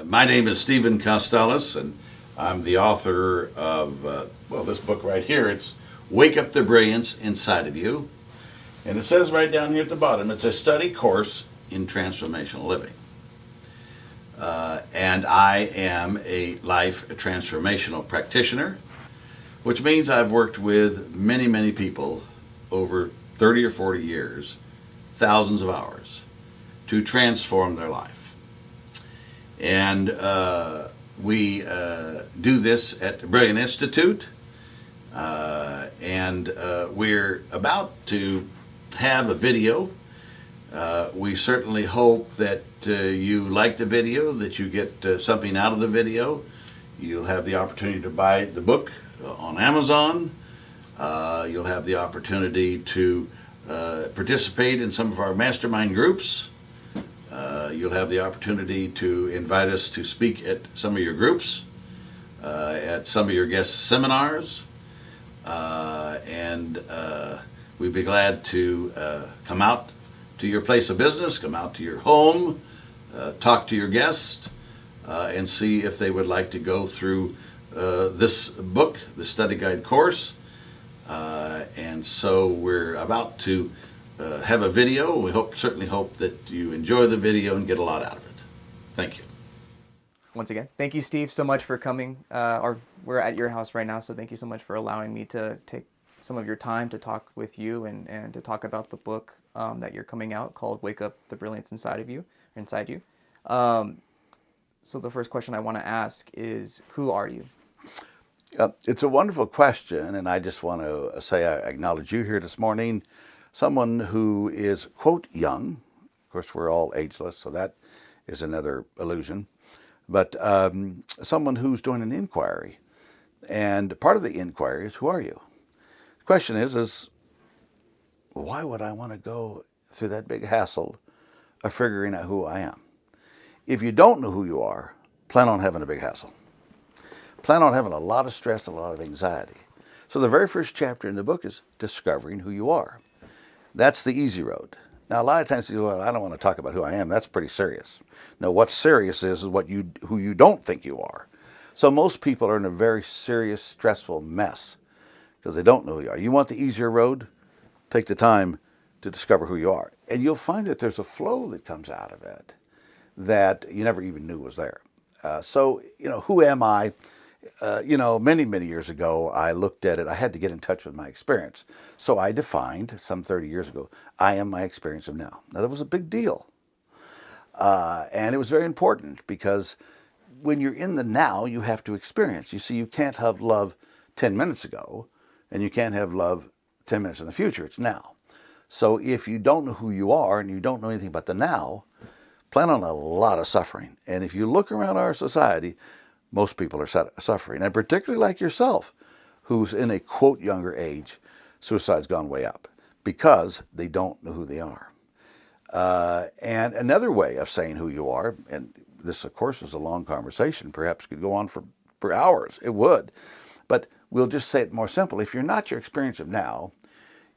My name is Stephen Costales, and I'm the author of, this book right here. It's Wake Up the Brilliance Inside of You. And it says right down here at the bottom, it's a study course in transformational living. And I am a life transformational practitioner, which means I've worked with many, many people over 30 or 40 years, thousands of hours, to transform their life. And we do this at Brilliant.Institute, and we're about to have a video. We certainly hope that you like the video, that you get something out of the video. You'll have the opportunity to buy the book on Amazon. You'll have the opportunity to participate in some of our mastermind groups. You'll have the opportunity to invite us to speak at some of your groups, at some of your guest seminars, and we'd be glad to come out to your place of business, come out to your home, talk to your guests, and see if they would like to go through this book, the study guide course. And so we're about to have a video. We certainly hope that you enjoy the video and get a lot out of it. Thank you. Once again, thank you, Steve, so much for coming. We're at your house right now, so thank you so much for allowing me to take some of your time to talk with you and to talk about the book that you're coming out called Wake Up the Brilliance Inside of You, inside you. So the first question I want to ask is, who are you? It's a wonderful question, and I just want to say I acknowledge you here this morning. Someone who is, quote, young. Of course, we're all ageless, so that is another illusion. But someone who's doing an inquiry. And part of the inquiry is, who are you? The question is why would I want to go through that big hassle of figuring out who I am? If you don't know who you are, plan on having a big hassle. Plan on having a lot of stress and a lot of anxiety. So the very first chapter in the book is discovering who you are. That's the easy road. Now, a lot of times you go, well, I don't want to talk about who I am. That's pretty serious. No, what's serious is who you don't think you are. So most people are in a very serious, stressful mess because they don't know who you are. You want the easier road? Take the time to discover who you are. And you'll find that there's a flow that comes out of it that you never even knew was there. So, who am I? Many, many years ago, I looked at it. I had to get in touch with my experience. So I defined, some 30 years ago, I am my experience of now. Now, that was a big deal. And it was very important because when you're in the now, you have to experience. You see, you can't have love 10 minutes ago, and you can't have love 10 minutes in the future. It's now. So if you don't know who you are and you don't know anything about the now, plan on a lot of suffering. And if you look around our society, most people are suffering, and particularly like yourself, who's in a, quote, younger age, suicide's gone way up because they don't know who they are. And another way of saying who you are, and this, of course, is a long conversation, perhaps could go on for hours, it would, but we'll just say it more simple. If you're not your experience of now,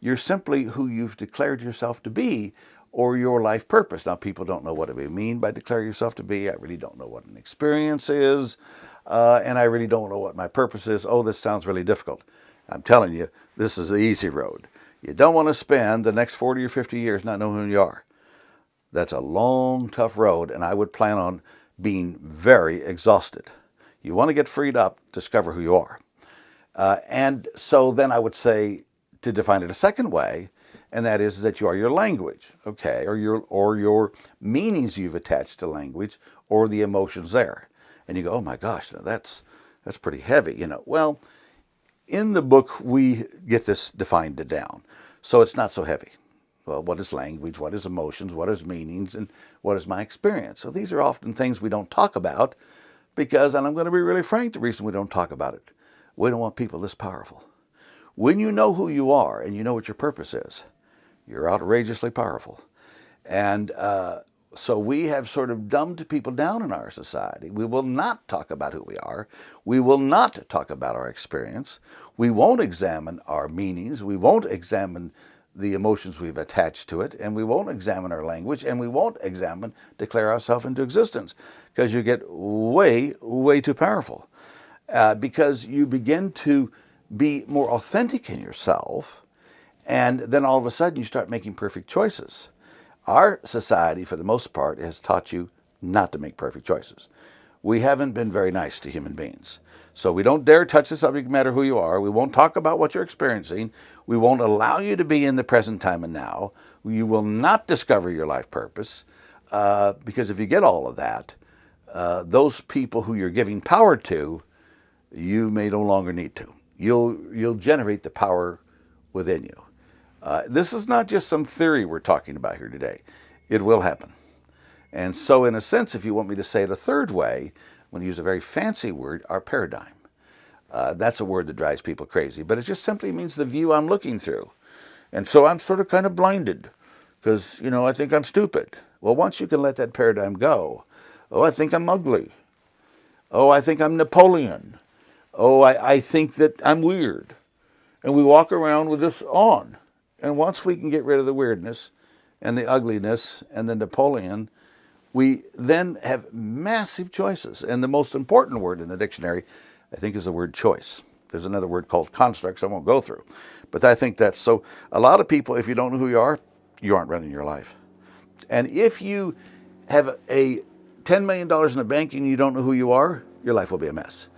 you're simply who you've declared yourself to be, or your life purpose. Now, people don't know what we mean by declare yourself to be. I really don't know what an experience is, and I really don't know what my purpose is. Oh, this sounds really difficult. I'm telling you, this is the easy road. You don't want to spend the next 40 or 50 years not knowing who you are. That's a long, tough road, and I would plan on being very exhausted. You want to get freed up, discover who you are. And so then I would say, to define it a second way, and that is that you are your language, okay, or your meanings you've attached to language, or the emotions there. And you go, oh my gosh, that's pretty heavy, Well, in the book we get this defined down, so it's not so heavy. Well, what is language? What is emotions? What is meanings? And what is my experience? So these are often things we don't talk about because, and I'm going to be really frank, the reason we don't talk about it, we don't want people this powerful. When you know who you are and you know what your purpose is, you're outrageously powerful. And so we have sort of dumbed people down in our society. We will not talk about who we are. We will not talk about our experience. We won't examine our meanings. We won't examine the emotions we've attached to it, and we won't examine our language, and we won't declare ourselves into existence, because you get way, way too powerful. Because you begin to be more authentic in yourself, and then all of a sudden you start making perfect choices. Our society, for the most part, has taught you not to make perfect choices. We haven't been very nice to human beings. So we don't dare touch the subject matter who you are. We won't talk about what you're experiencing. We won't allow you to be in the present time and now. You will not discover your life purpose, because if you get all of that, those people who you're giving power to, you may no longer need to. You'll generate the power within you. This is not just some theory we're talking about here today. It will happen. And so in a sense, if you want me to say it a third way, I'm going to use a very fancy word, our paradigm. That's a word that drives people crazy, but it just simply means the view I'm looking through. And so I'm sort of kind of blinded because, I think I'm stupid. Well, once you can let that paradigm go, oh, I think I'm ugly. Oh, I think I'm Napoleon. Oh, I think that I'm weird. And we walk around with this on. And once we can get rid of the weirdness and the ugliness and the Napoleon, we then have massive choices. And the most important word in the dictionary, I think, is the word choice. There's another word called constructs I won't go through. But I think that's so. A lot of people, if you don't know who you aren't running your life. And if you have a $10 million in the bank and you don't know who you are, your life will be a mess.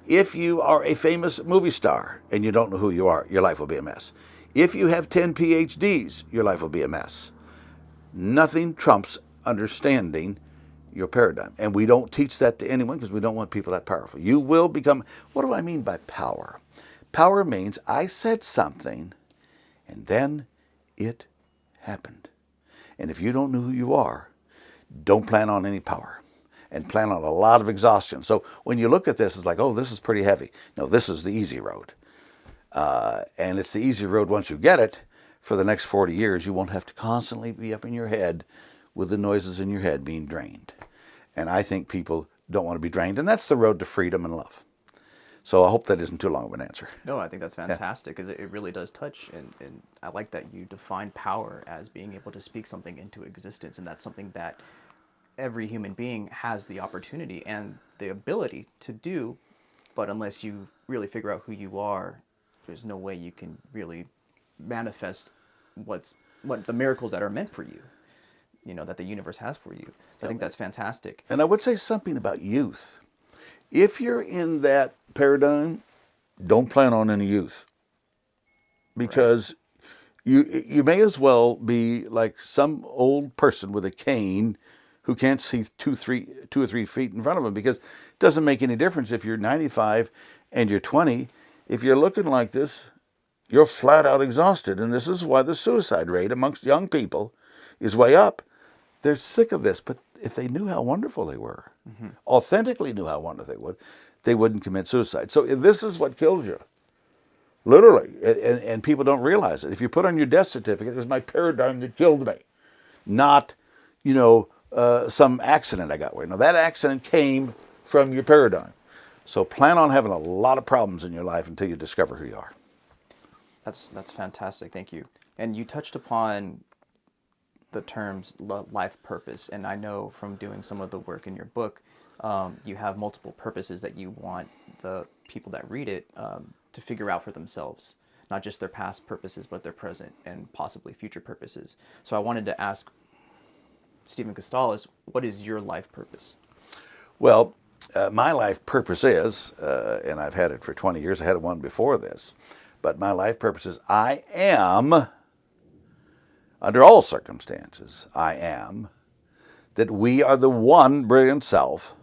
If you are a famous movie star and you don't know who you are, your life will be a mess. If you have 10 PhDs, your life will be a mess. Nothing trumps understanding your paradigm. And we don't teach that to anyone because we don't want people that powerful. You will become, what do I mean by power? Power means I said something and then it happened. And if you don't know who you are, don't plan on any power. And plan on a lot of exhaustion. So when you look at this, it's like, oh, this is pretty heavy. No, this is the easy road. And it's the easy road once you get it. For the next 40 years, you won't have to constantly be up in your head with the noises in your head being drained. And I think people don't want to be drained. And that's the road to freedom and love. So I hope that isn't too long of an answer. No, I think that's fantastic because it really does touch. And I like that you define power as being able to speak something into existence. And that's something that every human being has the opportunity and the ability to do, but unless you really figure out who you are, there's no way you can really manifest what the miracles that are meant for you, that the universe has for you. I think that's fantastic. And I would say something about youth. If you're in that paradigm, don't plan on any youth, because you may as well be like some old person with a cane who can't see 2 or 3 feet in front of them, because it doesn't make any difference if you're 95 and you're 20. If you're looking like this, you're flat out exhausted. And this is why the suicide rate amongst young people is way up. They're sick of this, but if they knew how wonderful they were, authentically knew how wonderful they wouldn't commit suicide. So this is what kills you, literally. And people don't realize it. If you put on your death certificate, it was my paradigm that killed me, not, some accident I got with. Now, that accident came from your paradigm. So plan on having a lot of problems in your life until you discover who you are. That's fantastic. Thank you. And you touched upon the terms life purpose. And I know from doing some of the work in your book, you have multiple purposes that you want the people that read it to figure out for themselves. Not just their past purposes, but their present and possibly future purposes. So I wanted to ask Stephen Costales, what is your life purpose? Well, my life purpose is, and I've had it for 20 years, I had one before this, but my life purpose is I am, under all circumstances, I am, that we are the one brilliant self.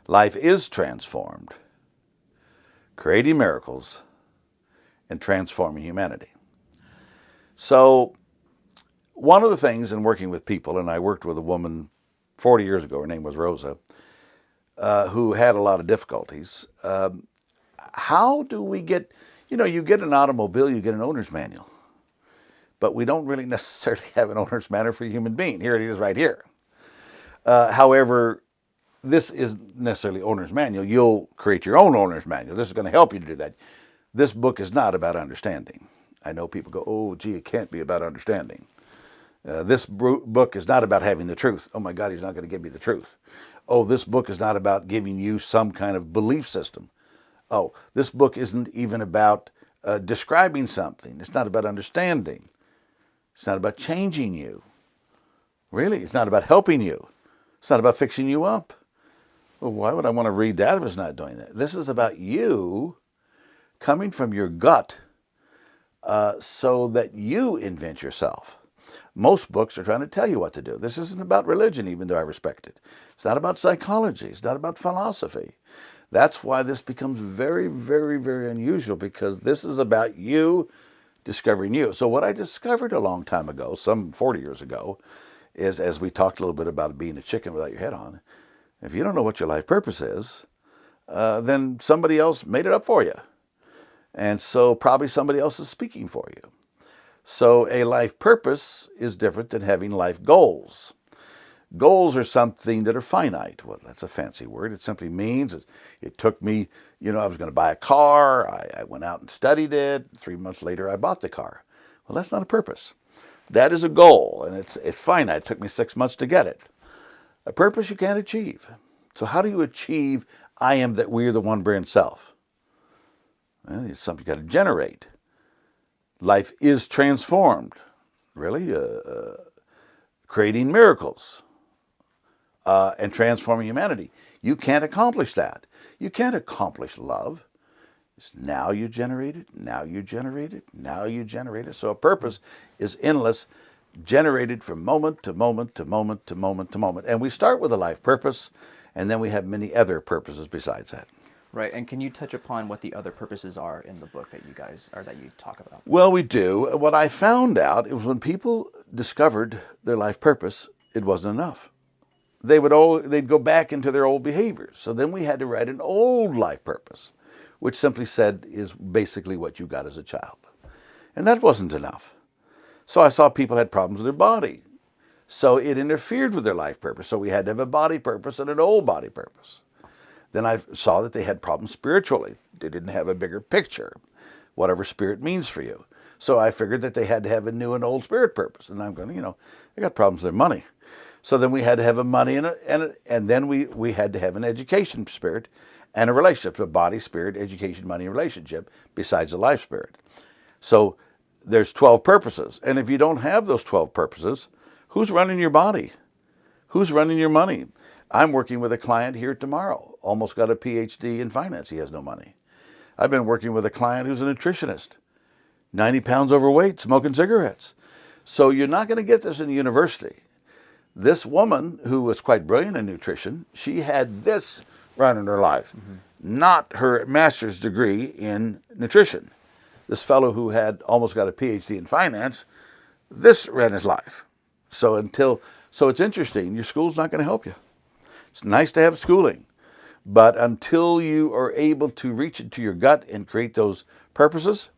Life is transformed, creating miracles and transforming humanity. So one of the things in working with people, and I worked with a woman 40 years ago, her name was Rosa, who had a lot of difficulties. How do we get, you get an automobile, you get an owner's manual, but we don't really necessarily have an owner's manual for a human being. Here it is right here. However, this isn't necessarily owner's manual. You'll create your own owner's manual. This is going to help you to do that. This book is not about understanding. I know people go, oh, gee, it can't be about understanding. This book is not about having the truth. Oh my God, he's not going to give me the truth. Oh, this book is not about giving you some kind of belief system. Oh, this book isn't even about describing something. It's not about understanding. It's not about changing you. Really, it's not about helping you. It's not about fixing you up. Well, why would I want to read that if it's not doing that? This is about you coming from your gut so that you invent yourself. Most books are trying to tell you what to do. This isn't about religion, even though I respect it. It's not about psychology. It's not about philosophy. That's why this becomes very, very, very unusual, because this is about you discovering you. So what I discovered a long time ago, some 40 years ago, is, as we talked a little bit about being a chicken without your head on, if you don't know what your life purpose is, then somebody else made it up for you. And so probably somebody else is speaking for you. So a life purpose is different than having life goals. Goals are something that are finite. Well, that's a fancy word. It simply means it took me, I was going to buy a car. I went out and studied it. 3 months later, I bought the car. Well, that's not a purpose. That is a goal, and it's finite. It took me 6 months to get it. A purpose you can't achieve. So how do you achieve I am that we're the one brand self? Well, it's something you got to generate. Life is transformed, really, creating miracles and transforming humanity. You can't accomplish that. You can't accomplish love. It's now you generate it, now you generate it, now you generate it. So a purpose is endless, generated from moment to moment to moment to moment to moment. And we start with a life purpose, and then we have many other purposes besides that. Right, and can you touch upon what the other purposes are in the book that you talk about? Well, we do. What I found out is when people discovered their life purpose, it wasn't enough. They'd go back into their old behaviors. So then we had to write an old life purpose, which simply said is basically what you got as a child. And that wasn't enough. So I saw people had problems with their body. So it interfered with their life purpose. So we had to have a body purpose and an old body purpose. Then I saw that they had problems spiritually. They didn't have a bigger picture, whatever spirit means for you. So I figured that they had to have a new and old spirit purpose. And I'm going, they got problems with their money. So then we had to have a money and then we had to have an education spirit and a relationship, a body, spirit, education, money, relationship, besides the life spirit. So there's 12 purposes. And if you don't have those 12 purposes, who's running your body? Who's running your money? I'm working with a client here tomorrow, almost got a PhD in finance. He has no money. I've been working with a client who's a nutritionist, 90 pounds overweight, smoking cigarettes. So you're not going to get this in university. This woman, who was quite brilliant in nutrition, she had this run in her life, not her master's degree in nutrition. This fellow who had almost got a PhD in finance, this ran his life. So it's interesting. Your school's not going to help you. It's nice to have schooling, but until you are able to reach into your gut and create those purposes,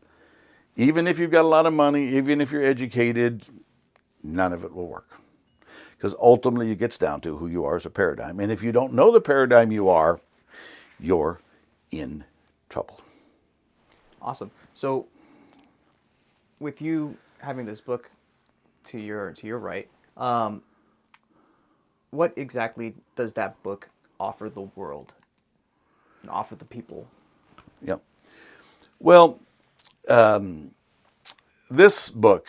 even if you've got a lot of money, even if you're educated, none of it will work. Because ultimately it gets down to who you are as a paradigm. And if you don't know the paradigm you are, you're in trouble. Awesome. So with you having this book to your right, what exactly does that book offer the world and offer the people? Yeah. Well, this book,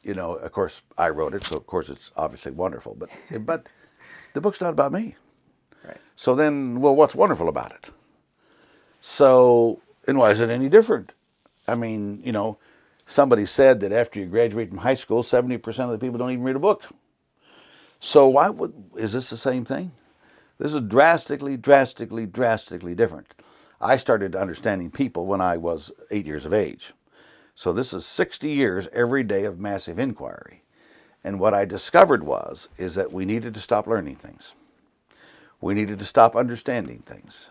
of course, I wrote it, so of course it's obviously wonderful. But the book's not about me. Right. So then, well, what's wonderful about it? So, and why is it any different? I mean, somebody said that after you graduate from high school, 70% of the people don't even read a book. So is this the same thing? This is drastically, drastically, drastically different. I started understanding people when I was 8 years of age. So this is 60 years every day of massive inquiry. And what I discovered is that we needed to stop learning things. We needed to stop understanding things.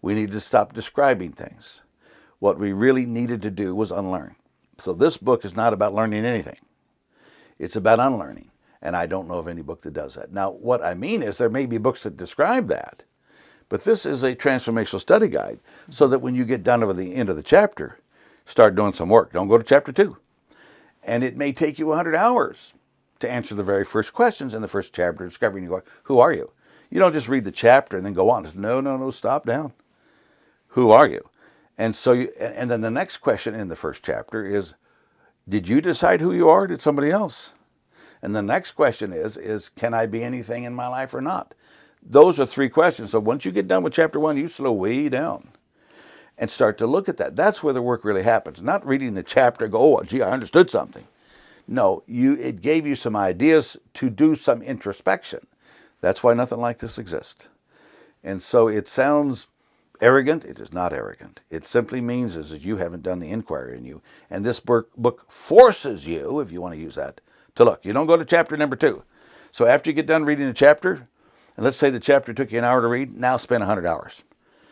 We needed to stop describing things. What we really needed to do was unlearn. So this book is not about learning anything. It's about unlearning. And I don't know of any book that does that. Now, what I mean is there may be books that describe that, but this is a transformational study guide so that when you get down to the end of the chapter, start doing some work. Don't go to chapter 2. And it may take you 100 hours to answer the very first questions in the first chapter, discovering who are you? You don't just read the chapter and then go on. It's, no, stop down. Who are you? And so, and then the next question in the first chapter is, did you decide who you are? Or did somebody else? And the next question is, can I be anything in my life or not? Those are 3 questions. So once you get done with chapter 1, you slow way down and start to look at that. That's where the work really happens. Not reading the chapter, go, oh, gee, I understood something. No, it gave you some ideas to do some introspection. That's why nothing like this exists. And so it sounds arrogant. It is not arrogant. It simply means is that you haven't done the inquiry in you. And this book forces you, if you want to use that, to look. You don't go to chapter number 2. So after you get done reading the chapter, and let's say the chapter took you an hour to read, now spend 100 hours.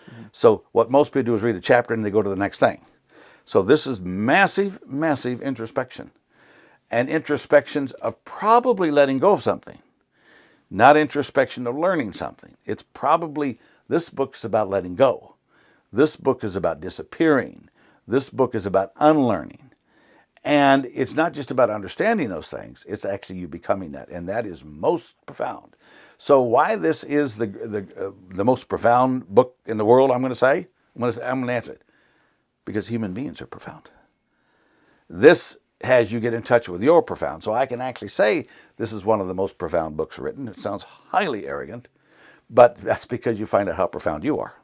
Mm-hmm. So what most people do is read a chapter and they go to the next thing. So this is massive, massive introspection. And introspections of probably letting go of something, not introspection of learning something. It's probably, this book's about letting go. This book is about disappearing. This book is about unlearning. And it's not just about understanding those things, it's actually you becoming that. And that is most profound. So why this is the most profound book in the world, I'm going to say, I'm going to answer it. Because human beings are profound. This has you get in touch with your profound. So I can actually say this is one of the most profound books written. It sounds highly arrogant, but that's because you find out how profound you are.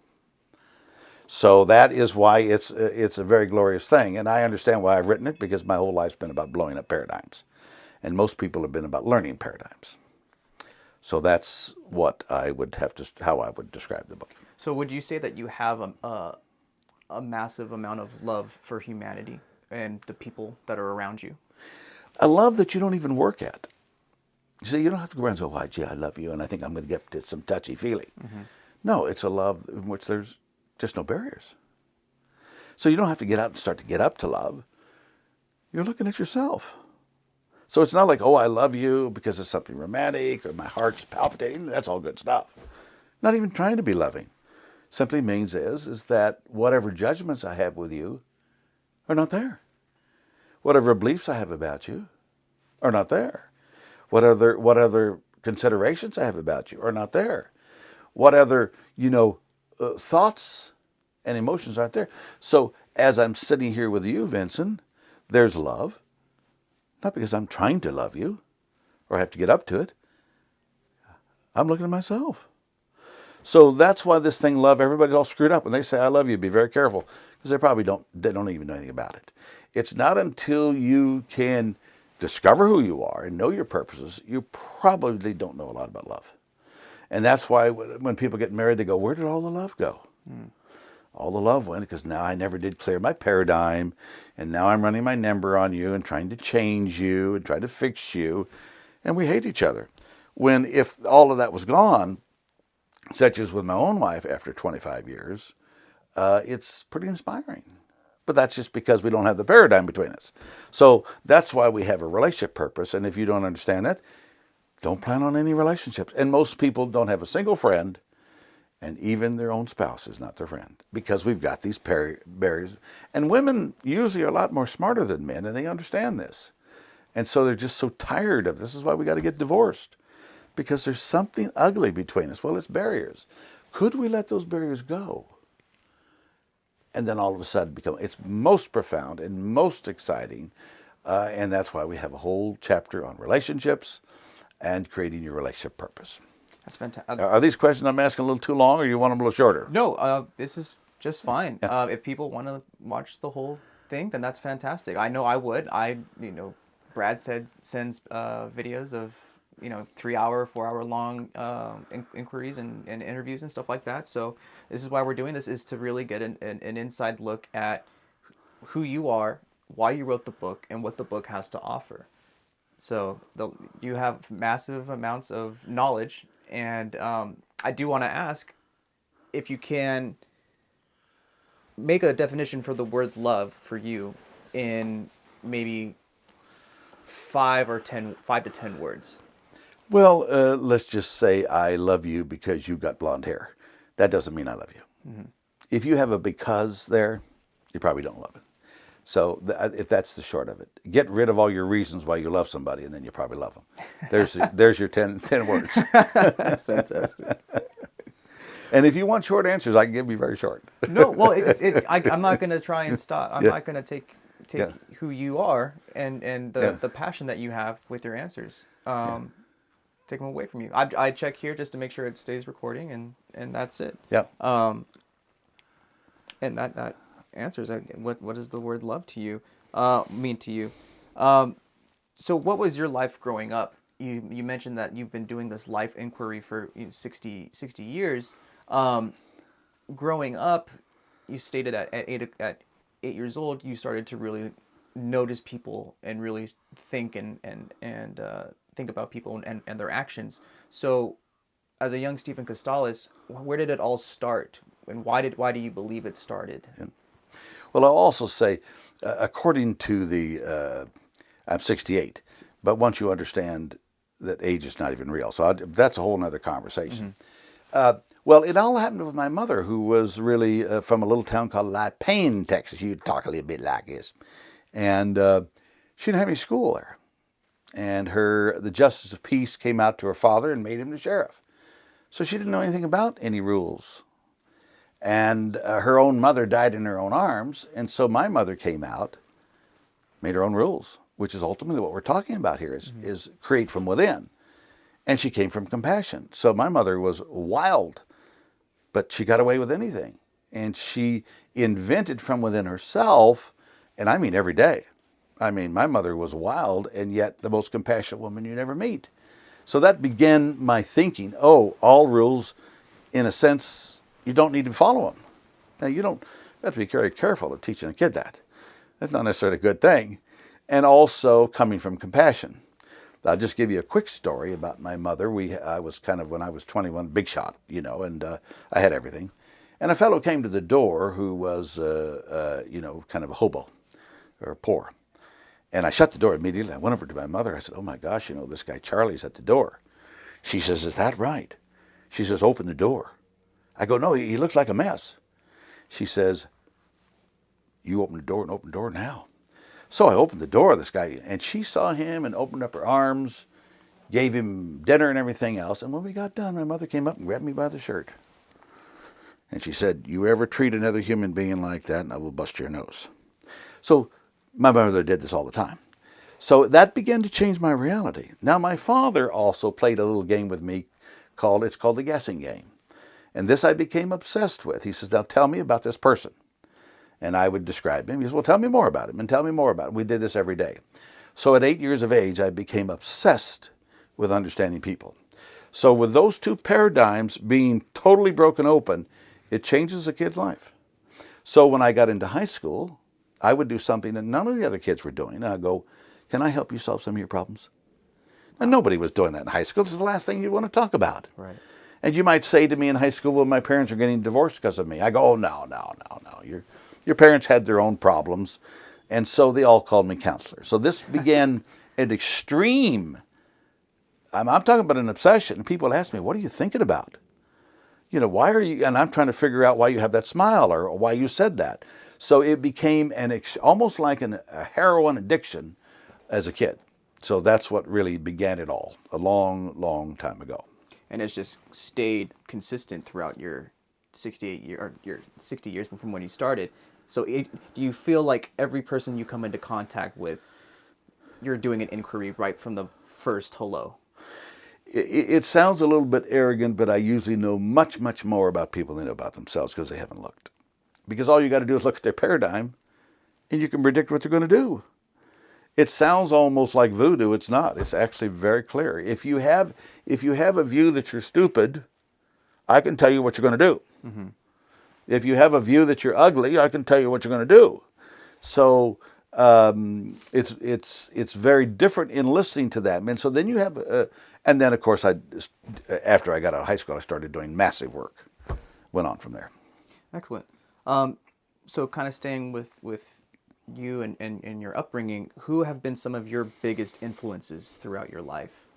So that is why it's a very glorious thing. And I understand why I've written it, because my whole life's been about blowing up paradigms. And most people have been about learning paradigms. So that's what I would have to, how I would describe the book. So would you say that you have a massive amount of love for humanity and the people that are around you? A love that you don't even work at. So you don't have to go around and say, oh, gee, I love you, and I think I'm going to get to some touchy-feely. Mm-hmm. No, it's a love in which there's just no barriers. So you don't have to get out and start to get up to love. You're looking at yourself. So it's not like, oh, I love you because it's something romantic or my heart's palpitating. That's all good stuff. Not even trying to be loving. Simply means is that whatever judgments I have with you are not there. Whatever beliefs I have about you are not there. What other considerations I have about you are not there. What other, thoughts and emotions aren't there. So as I'm sitting here with you, Vincent, there's love. Not because I'm trying to love you or have to get up to it. I'm looking at myself. So that's why this thing, love, everybody's all screwed up. When they say, I love you, be very careful. Because they don't even know anything about it. It's not until you can discover who you are and know your purposes, you probably don't know a lot about love. And that's why when people get married, they go, where did all the love go? All the love went because now I never did clear my paradigm. And now I'm running my number on you and trying to change you and trying to fix you. And we hate each other. When if all of that was gone, such as with my own wife after 25 years, it's pretty inspiring. But that's just because we don't have the paradigm between us. So that's why we have a relationship purpose. And if you don't understand that, don't plan on any relationships. And most people don't have a single friend, and even their own spouse is not their friend, because we've got these barriers. And women usually are a lot more smarter than men, and they understand this. And so they're just so tired of this. This is why we got to get divorced, because there's something ugly between us. Well, it's barriers. Could we let those barriers go? And then all of a sudden it's most profound and most exciting. And that's why we have a whole chapter on relationships and creating your relationship purpose. That's fantastic. Are these questions I'm asking a little too long, or you want them a little shorter? No, this is just fine. Yeah. If people want to watch the whole thing, then that's fantastic. I know I would. Brad sends videos of 3-hour, 4-hour long inquiries and interviews and stuff like that. So this is why we're doing this, is to really get an inside look at who you are, why you wrote the book, and what the book has to offer. So you have massive amounts of knowledge, and I do want to ask if you can make a definition for the word love for you in maybe 5 to 10 words. Well, let's just say I love you because you got blonde hair. That doesn't mean I love you. Mm-hmm. If you have a because there, you probably don't love it. So if that's the short of it, get rid of all your reasons why you love somebody, and then you probably love them. There's your 10 words. That's fantastic. And if you want short answers, I can give you very short. No, well, I'm not going to try and stop. I'm Yeah. not going to take Yeah. who you are and Yeah. the passion that you have with your answers. Take them away from you. I check here just to make sure it stays recording, and that's it. Yeah. And that answers what does the word love to you mean to you. So what was your life growing up? You mentioned that you've been doing this life inquiry for 60 years. Growing up, you stated at 8 years old, you started to really notice people and really think and think about people and their actions. So, as a young Stephen Costales, where did it all start, and why do you believe it started? Yeah. Well, I'll also say, according to the, I'm 68, but once you understand that age is not even real, so that's a whole nother conversation. Well, it all happened with my mother, who was really from a little town called La Payne, Texas. You'd talk a little bit like this. And she didn't have any school there. And the justice of peace came out to her father and made him the sheriff. So she didn't know anything about any rules. And her own mother died in her own arms. And so my mother came out, made her own rules, which is ultimately what we're talking about here, is create from within. And she came from compassion. So my mother was wild, but she got away with anything. And she invented from within herself, and I mean every day. I mean, my mother was wild, and yet the most compassionate woman you never meet. So that began my thinking, all rules, in a sense, you don't need to follow them. Now, you have to be very careful of teaching a kid that. That's not necessarily a good thing. And also coming from compassion. I'll just give you a quick story about my mother. I was kind of, when I was 21, big shot, and I had everything. And a fellow came to the door who was, kind of a hobo or poor. And I shut the door immediately. I went over to my mother. I said, oh my gosh, this guy Charlie's at the door. She says, is that right? She says, open the door. I go, no, he looks like a mess. She says, you open the door now. So I opened the door of this guy, and she saw him and opened up her arms, gave him dinner and everything else. And when we got done, my mother came up and grabbed me by the shirt. And she said, you ever treat another human being like that, and I will bust your nose. So my mother did this all the time. So that began to change my reality. Now, my father also played a little game with me called the guessing game. And this I became obsessed with. He says, now tell me about this person. And I would describe him. He says, well, tell me more about him, and tell me more about him. We did this every day. So at 8 years of age, I became obsessed with understanding people. So with those two paradigms being totally broken open, it changes a kid's life. So when I got into high school, I would do something that none of the other kids were doing. I'd go, can I help you solve some of your problems? And nobody was doing that in high school. This is the last thing you want to talk about. Right. And you might say to me in high school, well, my parents are getting divorced because of me. I go, oh, no. Your parents had their own problems, and so they all called me counselor. So this began an extreme, I'm talking about an obsession. People ask me, what are you thinking about? Why are you, and I'm trying to figure out why you have that smile or why you said that. So it became almost like a heroin addiction as a kid. So that's what really began it all, a long, long time ago. And it's just stayed consistent throughout your 60 years from when you started. So do you feel like every person you come into contact with, you're doing an inquiry right from the first hello? It sounds a little bit arrogant, but I usually know much, much more about people than they know about themselves because they haven't looked. Because all you got to do is look at their paradigm, and you can predict what they're going to do. It sounds almost like voodoo. It's not. It's actually very clear. If you have a view that you're stupid, I can tell you what you're going to do. Mm-hmm. If you have a view that you're ugly, I can tell you what you're going to do. So it's very different in listening to that. And so then you have, and then of course after I got out of high school, I started doing massive work. Went on from there. Excellent. So kind of staying with you and your upbringing, who have been some of your biggest influences throughout your life?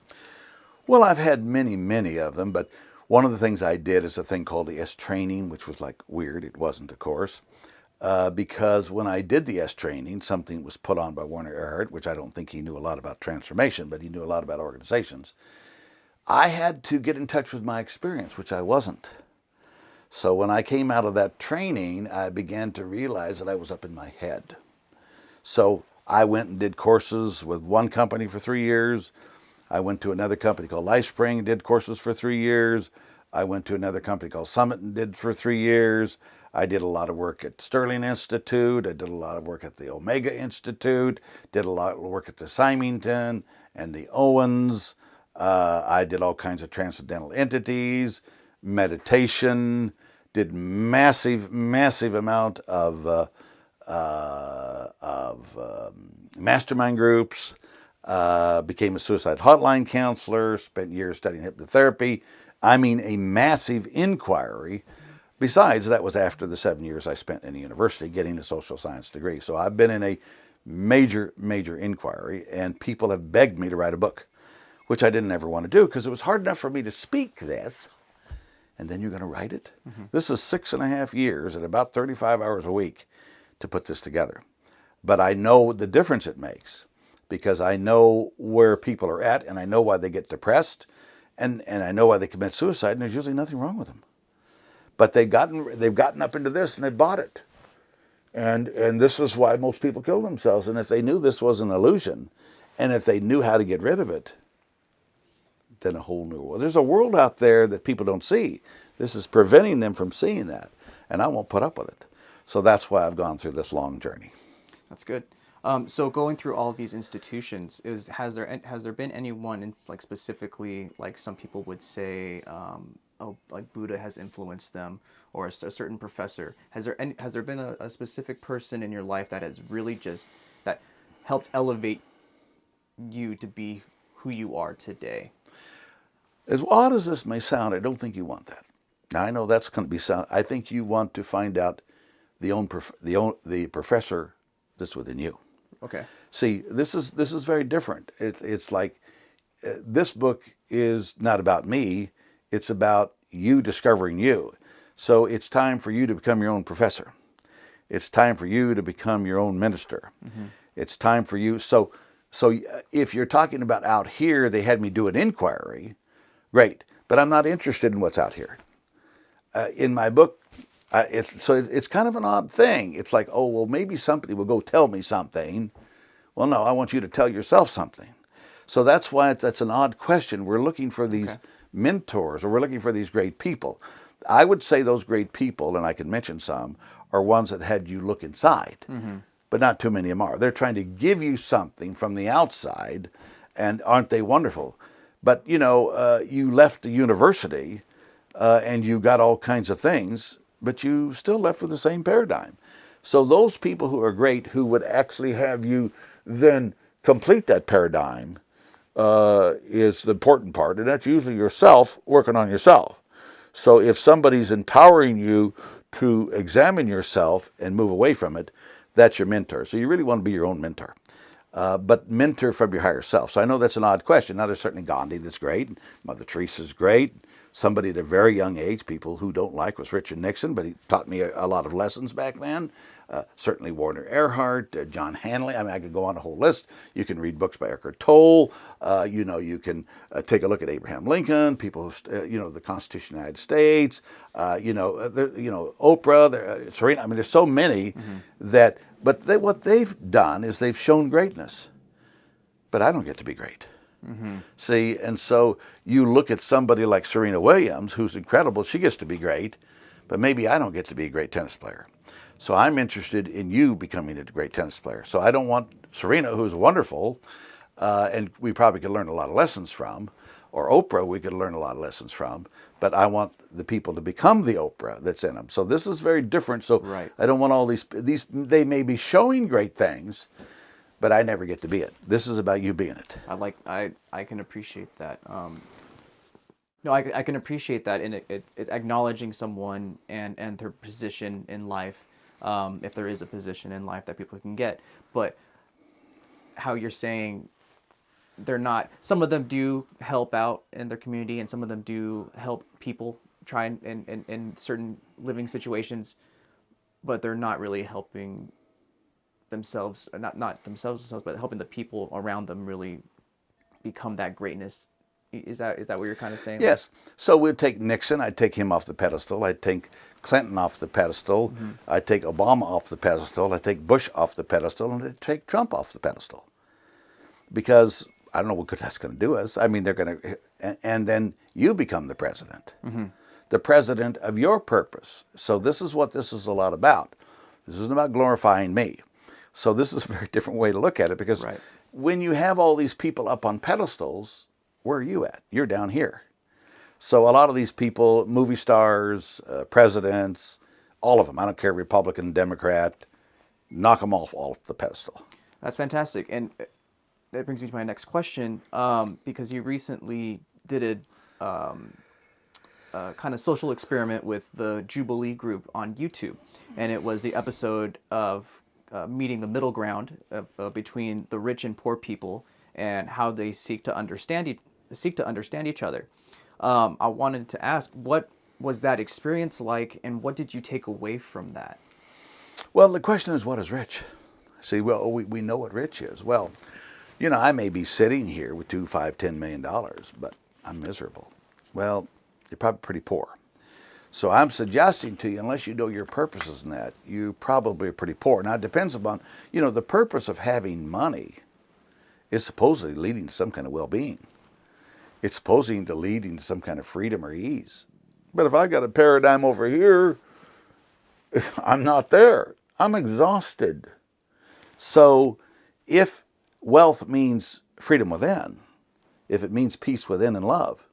Well, I've had many, many of them, but one of the things I did is a thing called the S training, which was like weird. It wasn't, of course. because when I did the S training, something was put on by Werner Erhard, which I don't think he knew a lot about transformation, but he knew a lot about organizations. I had to get in touch with my experience, which I wasn't. So when I came out of that training, I began to realize that I was up in my head. So I went and did courses with one company for 3 years. I went to another company called LifeSpring and did courses for 3 years. I went to another company called Summit and did for 3 years. I did a lot of work at Brilliant.Institute. I did a lot of work at the Omega Institute. Did a lot of work at the Symington and the Owens. I did all kinds of transcendental entities, meditation. Did massive amount of mastermind groups. Became a suicide hotline counselor, spent years studying hypnotherapy. I mean, a massive inquiry. Besides, that was after the 7 years I spent in a university getting a social science degree. So I've been in a major inquiry, and people have begged me to write a book, which I didn't ever want to do because it was hard enough for me to speak this, and then you're going to write it. This is 6.5 years and about 35 hours a week to put this together. But I know the difference it makes, because I know where people are at, and I know why they get depressed, and I know why they commit suicide, and there's usually nothing wrong with them. But they've gotten up into this, and they bought it. And this is why most people kill themselves. And if they knew this was an illusion, and if they knew how to get rid of it, then a whole new world. There's a world out there that people don't see. This is preventing them from seeing that, and I won't put up with it. So that's why I've gone through this long journey. That's good. So going through all of these institutions, has there been anyone like specifically, like some people would say, like Buddha has influenced them, or a certain professor? Has there been a specific person in your life that has really that helped elevate you to be who you are today? As odd as this may sound, I don't think you want that. Now, I know that's going to be sound. I think you want to find out the professor that's within you. Okay. See, this is very different. It's like this book is not about me. It's about you discovering you. So it's time for you to become your own professor. It's time for you to become your own minister. It's time for you. So if you're talking about out here, they had me do an inquiry, great. But I'm not interested in what's out here. In my book, it's kind of an odd thing. It's like, oh, well, maybe somebody will go tell me something. Well, no, I want you to tell yourself something. So that's why that's an odd question. We're looking for these mentors, or we're looking for these great people. I would say those great people, and I can mention some, are ones that had you look inside. But not too many of them are. They're trying to give you something from the outside, and aren't they wonderful? But, you know, you left the university and you got all kinds of things, but you still left with the same paradigm. So those people who are great, who would actually have you then complete that paradigm, is the important part, and that's usually yourself working on yourself. So if somebody's empowering you to examine yourself and move away from it, that's your mentor. So you really want to be your own mentor. But mentor from your higher self. So I know that's an odd question. Now, there's certainly Gandhi that's great. Mother Teresa's great. Somebody at a very young age, people who don't like, was Richard Nixon, but he taught me a lot of lessons back then. Certainly Werner Erhard, John Hanley. I mean, I could go on a whole list. You can read books by Eckhart Tolle. You know, you can take a look at Abraham Lincoln, people who, you know, the Constitution of the United States. You know, Oprah, Serena. I mean, there's so many that. But what they've done is they've shown greatness. But I don't get to be great. See, and so you look at somebody like Serena Williams, who's incredible. She gets to be great, but maybe I don't get to be a great tennis player. So I'm interested in you becoming a great tennis player. So I don't want Serena, who's wonderful, and we probably could learn a lot of lessons from, or Oprah, we could learn a lot of lessons from, but I want the people to become the Oprah that's in them. So this is very different. So I don't want all these, they may be showing great things, but I never get to be it. This is about you being it. I can appreciate that. No, I can appreciate that, and it's acknowledging someone and their position in life, if there is a position in life that people can get. But how you're saying they're not, some of them do help out in their community, and some of them do help people try in certain living situations, but they're not really helping themselves, not themselves, but helping the people around them really become that greatness. Is that what you're kind of saying? Yes. So we'd take Nixon, I'd take him off the pedestal. I'd take Clinton off the pedestal. Mm-hmm. I'd take Obama off the pedestal. I'd take Bush off the pedestal, and I'd take Trump off the pedestal. Because I don't know what good that's going to do us. I mean, they're going to, and then you become the president. Mm-hmm. The president of your purpose. So this is what this is a lot about. This isn't about glorifying me. So this is a very different way to look at it, because Right. when you have all these people up on pedestals, where are you at? You're down here. So a lot of these people, movie stars, presidents, all of them, I don't care, Republican, Democrat, knock them off the pedestal. That's fantastic. And that brings me to my next question, because you recently did a kind of social experiment with the Jubilee group on YouTube. And it was the episode of meeting the middle ground between the rich and poor people, and how they seek to understand each other. I wanted to ask, what was that experience like, and what did you take away from that? Well, the question is, what is rich? See, well, we know what rich is. Well, you know, I may be sitting here with $2, $5, $10 million, but I'm miserable. Well, you're probably pretty poor. So I'm suggesting to you, unless you know your purposes in that, you probably are pretty poor. Now, it depends upon, you know, the purpose of having money is supposedly leading to some kind of well-being. It's supposedly to leading to some kind of freedom or ease. But if I got a paradigm over here, I'm not there. I'm exhausted. So if wealth means freedom within, if it means peace within and love,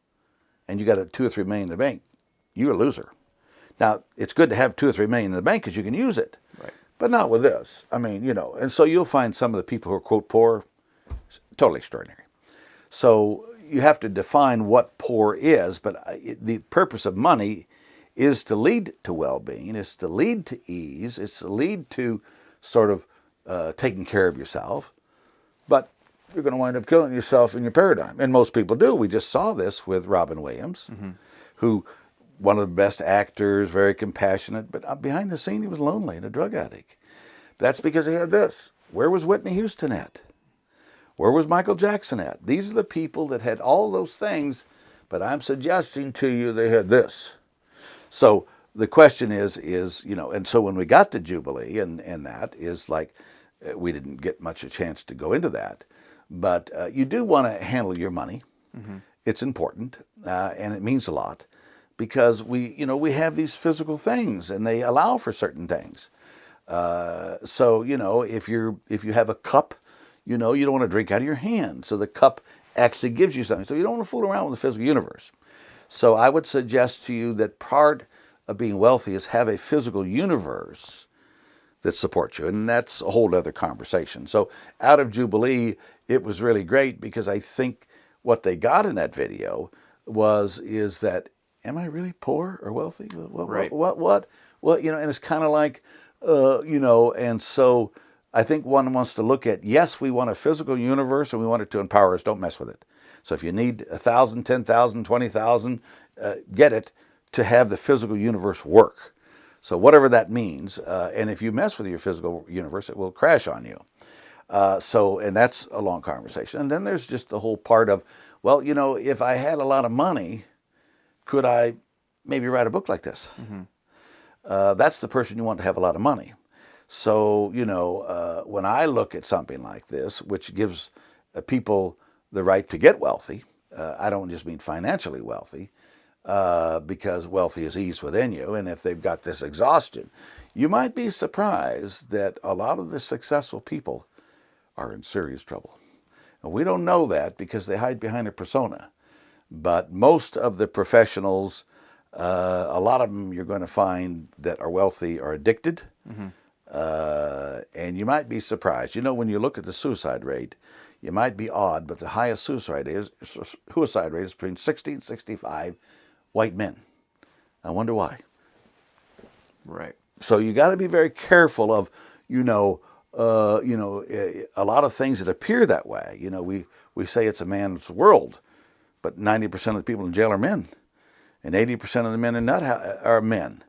and you got a 2 or 3 million in the bank, you're a loser. Now, it's good to have 2 or 3 million in the bank because you can use it, Right. but not with this. I mean, you know, and so you'll find some of the people who are, quote, poor, totally extraordinary. So you have to define what poor is, but the purpose of money is to lead to well-being, is to lead to ease, it's to lead to sort of taking care of yourself, but you're going to wind up killing yourself in your paradigm. And most people do. We just saw this with Robin Williams, who, one of the best actors, very compassionate, but behind the scene he was lonely and a drug addict. That's because he had this. Where was Whitney Houston at? Where was Michael Jackson at? These are the people that had all those things, but I'm suggesting to you they had this. So the question is, you know, and so when we got to Jubilee and that is like, we didn't get much a chance to go into that, but you do want to handle your money. It's important, and it means a lot, because we have these physical things and they allow for certain things. So, you know, if you have a cup, you know, you don't want to drink out of your hand. So the cup actually gives you something. So you don't want to fool around with the physical universe. So I would suggest to you that part of being wealthy is have a physical universe that supports you. And that's a whole other conversation. So out of Jubilee, it was really great, because I think what they got in that video is that, am I really poor or wealthy? Right. What? Well, you know, and it's kind of like, you know, and so I think one wants to look at, yes, we want a physical universe and we want it to empower us. Don't mess with it. So if you need 1,000, 10,000, 20,000, get it to have the physical universe work. So whatever that means, and if you mess with your physical universe, it will crash on you. And that's a long conversation. And then there's just the whole part of, well, you know, if I had a lot of money, could I maybe write a book like this? That's the person you want to have a lot of money. So, you know, when I look at something like this, which gives people the right to get wealthy, I don't just mean financially wealthy, because wealthy is ease within you. And if they've got this exhaustion, you might be surprised that a lot of the successful people are in serious trouble. And we don't know that because they hide behind a persona. But most of the professionals, a lot of them you're going to find that are wealthy are addicted. And you might be surprised. You know, when you look at the suicide rate, you might be odd, but the highest suicide rate is between 60 and 65 white men. I wonder why. Right. So you got to be very careful of, a lot of things that appear that way. You know, we say it's a man's world, but 90% of the people in jail are men, and 80% of the men in nut are men.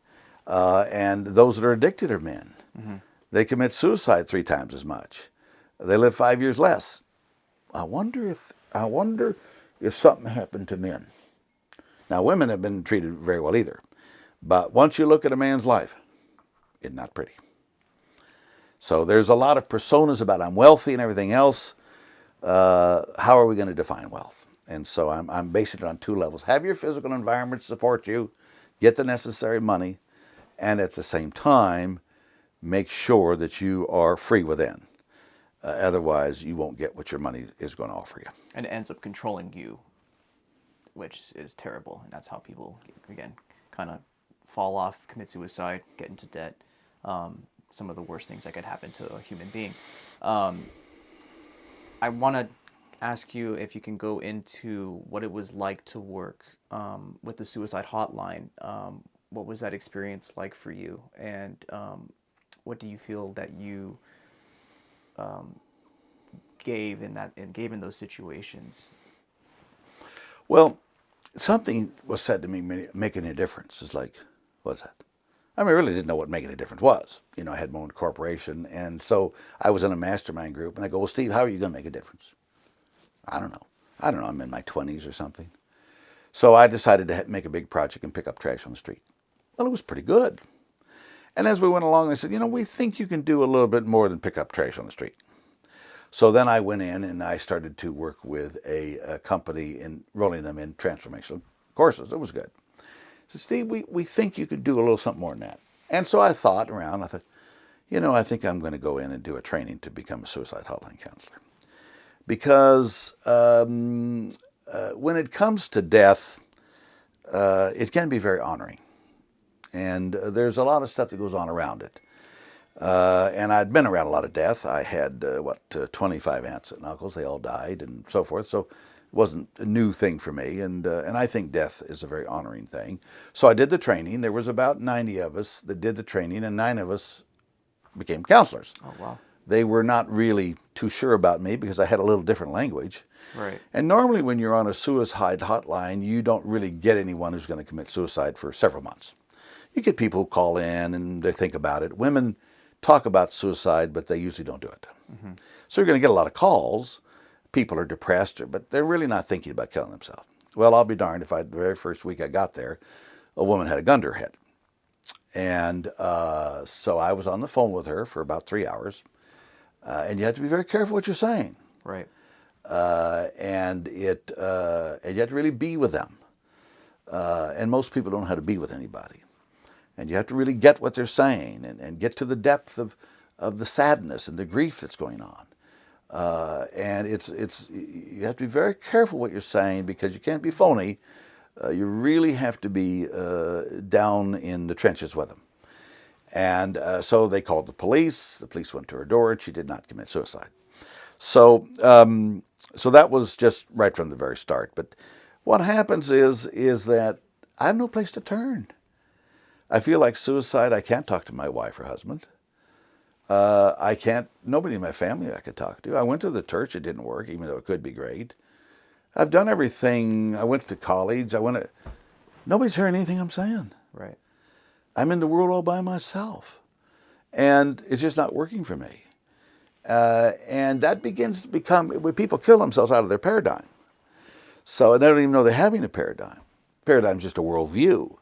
And those that are addicted are men. They commit suicide 3 times as much. They live 5 years less. I wonder if something happened to men. Now, women have been treated very well either. But once you look at a man's life, it's not pretty. So there's a lot of personas about I'm wealthy and everything else. How are we going to define wealth? And so I'm basing it on 2 levels. Have your physical environment support you, get the necessary money, and at the same time, make sure that you are free within. Otherwise, you won't get what your money is going to offer you. And it ends up controlling you, which is terrible. And that's how people, again, kind of fall off, commit suicide, get into debt. Some of the worst things that could happen to a human being. I want to ask you if you can go into what it was like to work with the Suicide Hotline. What was that experience like for you? And what do you feel that you gave in those situations? Well, something was said to me making a difference. It's like, what's that? I mean, I really didn't know what making a difference was. You know, I had my own corporation, and so I was in a mastermind group, and I go, well, Steve, how are you going to make a difference? I don't know. I'm in my 20s or something. So I decided to make a big project and pick up trash on the street. Well, it was pretty good. And as we went along, they said, you know, we think you can do a little bit more than pick up trash on the street. So then I went in and I started to work with a company in rolling them in transformational courses. It was good. I said, Steve, we think you could do a little something more than that. And so I thought around. I thought, you know, I think I'm going to go in and do a training to become a suicide hotline counselor. Because when it comes to death, it can be very honoring. And there's a lot of stuff that goes on around it. And I'd been around a lot of death. I had, 25 aunts and uncles. They all died and so forth. So it wasn't a new thing for me. And I think death is a very honoring thing. So I did the training. There was about 90 of us that did the training, and 9 of us became counselors. Oh, wow. They were not really too sure about me because I had a little different language. Right. And normally when you're on a suicide hotline, you don't really get anyone who's going to commit suicide for several months. You get people who call in and they think about it. Women talk about suicide, but they usually don't do it. So you're going to get a lot of calls. People are depressed, but they're really not thinking about killing themselves. Well, I'll be darned if the very first week I got there, a woman had a gun to her head. And so I was on the phone with her for about 3 hours. And you have to be very careful what you're saying. Right. And you have to really be with them. And most people don't know how to be with anybody. And you have to really get what they're saying and get to the depth of the sadness and the grief that's going on. And you have to be very careful what you're saying because you can't be phony. You really have to be down in the trenches with them. And so they called the police. The police went to her door, and she did not commit suicide. So that was just right from the very start. But what happens is that I have no place to turn. I feel like suicide. I can't talk to my wife or husband. I can't. Nobody in my family I could talk to. I went to the church. It didn't work, even though it could be great. I've done everything. I went to college. Nobody's hearing anything I'm saying. Right. I'm in the world all by myself. And it's just not working for me. And that begins to become, when people kill themselves out of their paradigm. So they don't even know they're having a paradigm. Paradigm's just a worldview.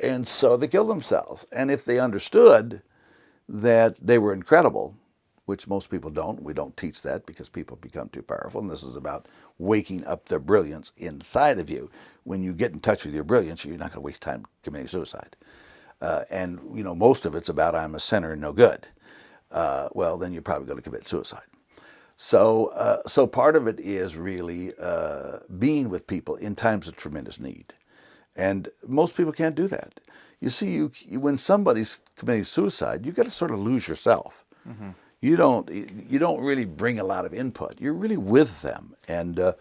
And so they kill themselves. And if they understood that they were incredible, which most people don't, we don't teach that because people become too powerful. And this is about waking up the brilliance inside of you. When you get in touch with your brilliance, you're not going to waste time committing suicide. And, you know, most of it's about I'm a sinner and no good. Well, then you're probably going to commit suicide. So part of it is really being with people in times of tremendous need. And most people can't do that. You see, when somebody's committing suicide, you've got to sort of lose yourself. Mm-hmm. You don't really bring a lot of input. You're really with them. And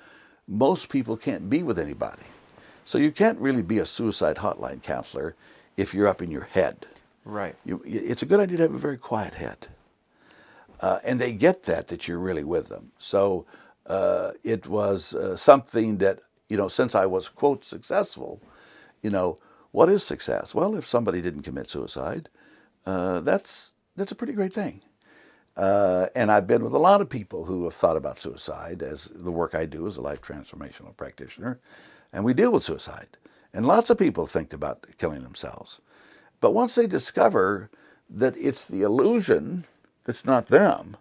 most people can't be with anybody. So you can't really be a suicide hotline counselor if you're up in your head. Right. It's a good idea to have a very quiet head. And they get that you're really with them. So it was something that, you know, since I was, quote, successful, you know, What is success? Well, if somebody didn't commit suicide, that's a pretty great thing. And I've been with a lot of people who have thought about suicide, as the work I do as a life transformational practitioner, and we deal with suicide. And lots of people think about killing themselves. But once they discover that it's the illusion, it's not them,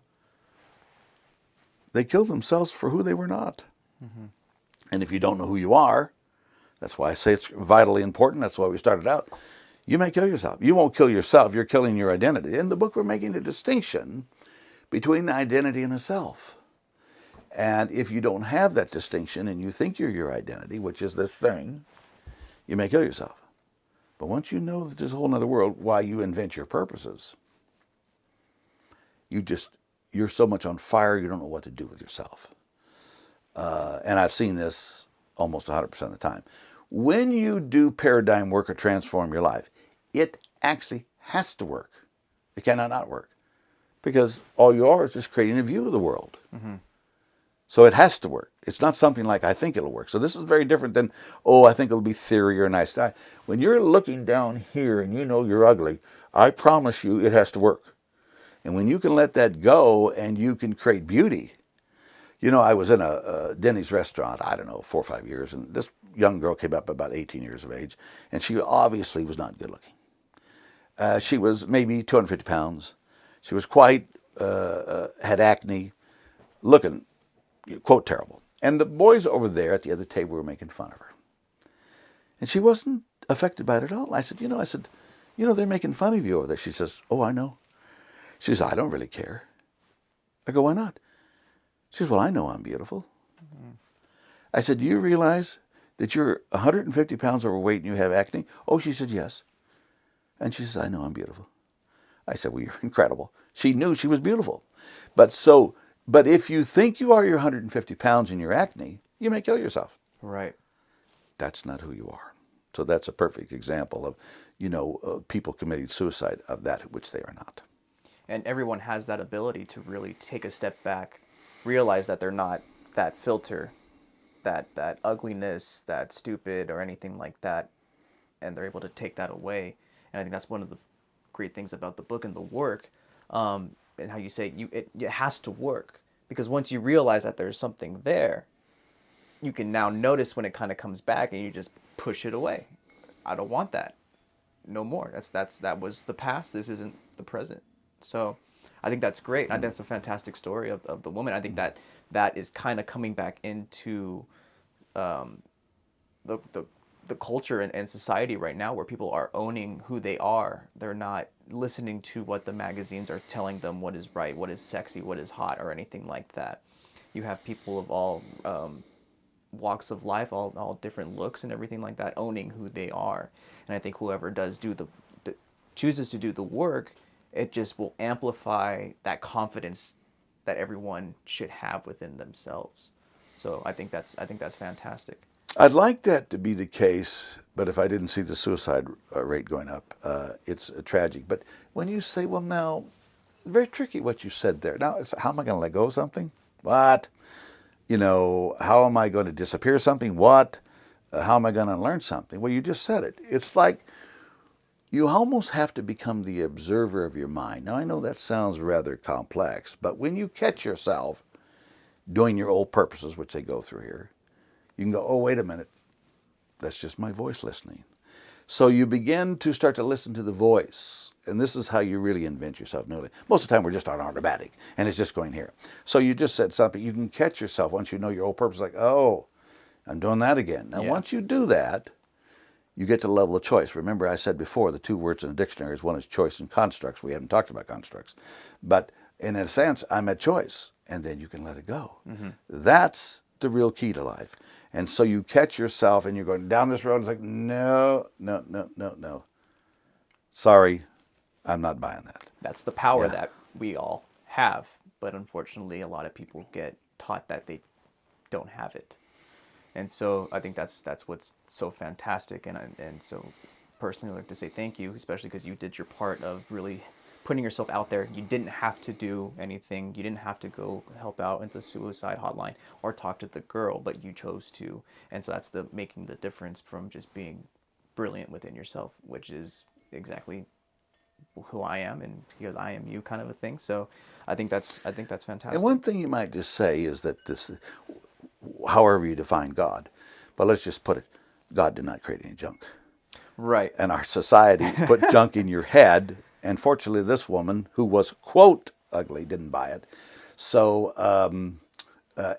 they kill themselves for who they were not. Mm-hmm. And if you don't know who you are, that's why I say it's vitally important. That's why we started out. You may kill yourself. You won't kill yourself. You're killing your identity. In the book, we're making a distinction between identity and a self. And if you don't have that distinction and you think you're your identity, which is this thing, you may kill yourself. But once you know that there's a whole other world, why you invent your purposes, you're so much on fire you don't know what to do with yourself. And I've seen this almost 100% of the time. When you do paradigm work or transform your life, it actually has to work. It cannot not work. Because all you are is just creating a view of the world. Mm-hmm. So it has to work. It's not something like, I think it'll work. So this is very different than, I think it'll be theory or a nice guy. When you're looking down here and you know you're ugly, I promise you it has to work. And when you can let that go and you can create beauty. I was in a Denny's restaurant, I don't know, 4 or 5 years, and this young girl came up about 18 years of age, and she obviously was not good looking. She was maybe 250 pounds. She was quite, had acne, looking, quote, terrible. And the boys over there at the other table were making fun of her. And she wasn't affected by it at all. I said, they're making fun of you over there. She says, oh, I know. She says, I don't really care. I go, why not? She says, well, I know I'm beautiful. Mm-hmm. I said, do you realize that you're 150 pounds overweight and you have acne? Oh, she said, yes. And she says, I know I'm beautiful. I said, well, you're incredible. She knew she was beautiful. But if you think you are your 150 pounds in your acne, you may kill yourself. Right. That's not who you are. So that's a perfect example of, people committing suicide of that which they are not. And everyone has that ability to really take a step back, realize that they're not that filter, that ugliness, that stupid or anything like that, and they're able to take that away. And I think that's one of the great things about the book and the work, and how you say it has to work, because once you realize that there's something there, you can now notice when it kind of comes back and you just push it away. I don't want that. No more. That was the past. This isn't the present. So I think that's great. I think that's a fantastic story of the woman. I think that is kind of coming back into the culture and society right now, where people are owning who they are. They're not listening to what the magazines are telling them what is right, what is sexy, what is hot, or anything like that. You have people of all walks of life, all different looks and everything like that, owning who they are. And I think whoever does chooses to do the work, it just will amplify that confidence that everyone should have within themselves. So I think that's fantastic. I'd like that to be the case, but if I didn't see the suicide rate going up, it's tragic. But when you say, well, now, very tricky what you said there. Now, how am I going to let go of something? What? How am I going to disappear something? What? How am I going to learn something? Well, you just said it. It's like you almost have to become the observer of your mind. Now, I know that sounds rather complex, but when you catch yourself doing your old purposes, which they go through here, you can go, oh, wait a minute, that's just my voice listening. So you begin to start to listen to the voice, and this is how you really invent yourself. Most of the time we're just on automatic, and it's just going here. So you just said something, you can catch yourself once you know your old purpose, like, oh, I'm doing that again. Now, once you do that, you get to the level of choice. Remember, I said before, the two words in the dictionary is one is choice and constructs. We haven't talked about constructs. But in a sense, I'm at choice, and then you can let it go. Mm-hmm. That's the real key to life. And so you catch yourself, and you're going down this road, and it's like, no. Sorry, I'm not buying that. That's the power that we all have. But unfortunately, a lot of people get taught that they don't have it. And so I think that's what's so fantastic, and so personally I'd like to say thank you, especially because you did your part of really putting yourself out there. You didn't have to do anything. You didn't have to go help out at the Suicide Hotline or talk to the girl, but you chose to. And so that's making the difference from just being brilliant within yourself, which is exactly who I am, and because I am you, kind of a thing. So I think that's fantastic. And one thing you might just say is that this, however you define God, but let's just put it, God did not create any junk. Right. And our society put junk in your head. And fortunately, this woman, who was, quote, ugly, didn't buy it. So,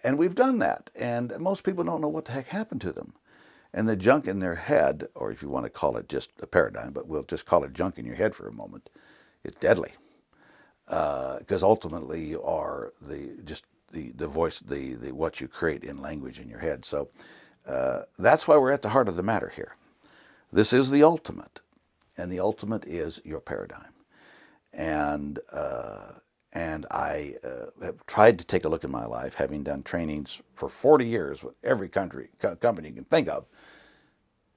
and we've done that. And most people don't know what the heck happened to them. And the junk in their head, or if you want to call it just a paradigm, but we'll just call it junk in your head for a moment, it's deadly. Because ultimately you are the voice, the what you create in language in your head. So that's why we're at the heart of the matter here. This is the ultimate, and the ultimate is your paradigm. And I have tried to take a look in my life, having done trainings for 40 years with every company you can think of,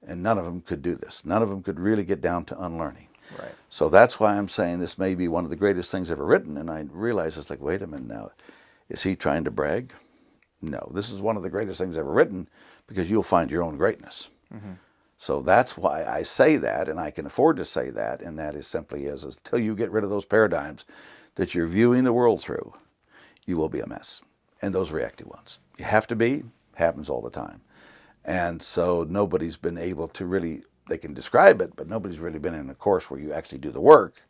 and none of them could do this. None of them could really get down to unlearning. Right. So that's why I'm saying this may be one of the greatest things ever written. And I realize it's like, wait a minute now, is he trying to brag? No, this is one of the greatest things ever written, because you'll find your own greatness. Mm-hmm. So that's why I say that, and I can afford to say that, and that is simply is until you get rid of those paradigms that you're viewing the world through, you will be a mess. And those reactive ones. You have to be, happens all the time. And so nobody's been able to really, they can describe it, but nobody's really been in a course where you actually do the work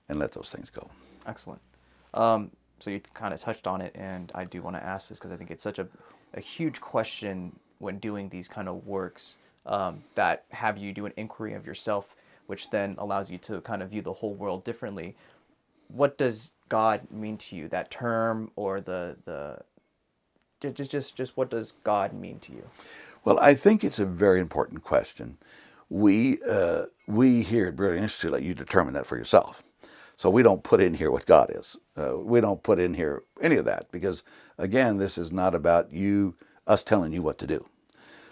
and let those things go. Excellent. So you kind of touched on it, and I do want to ask this because I think it's such a huge question when doing these kind of works, that have you do an inquiry of yourself, which then allows you to kind of view the whole world differently. What does God mean to you? That term, or just what does God mean to you? Well, I think it's a very important question. We here at Brilliant.Institute let you determine that for yourself. So we don't put in here what God is. We don't put in here any of that, because again, this is not about us telling you what to do.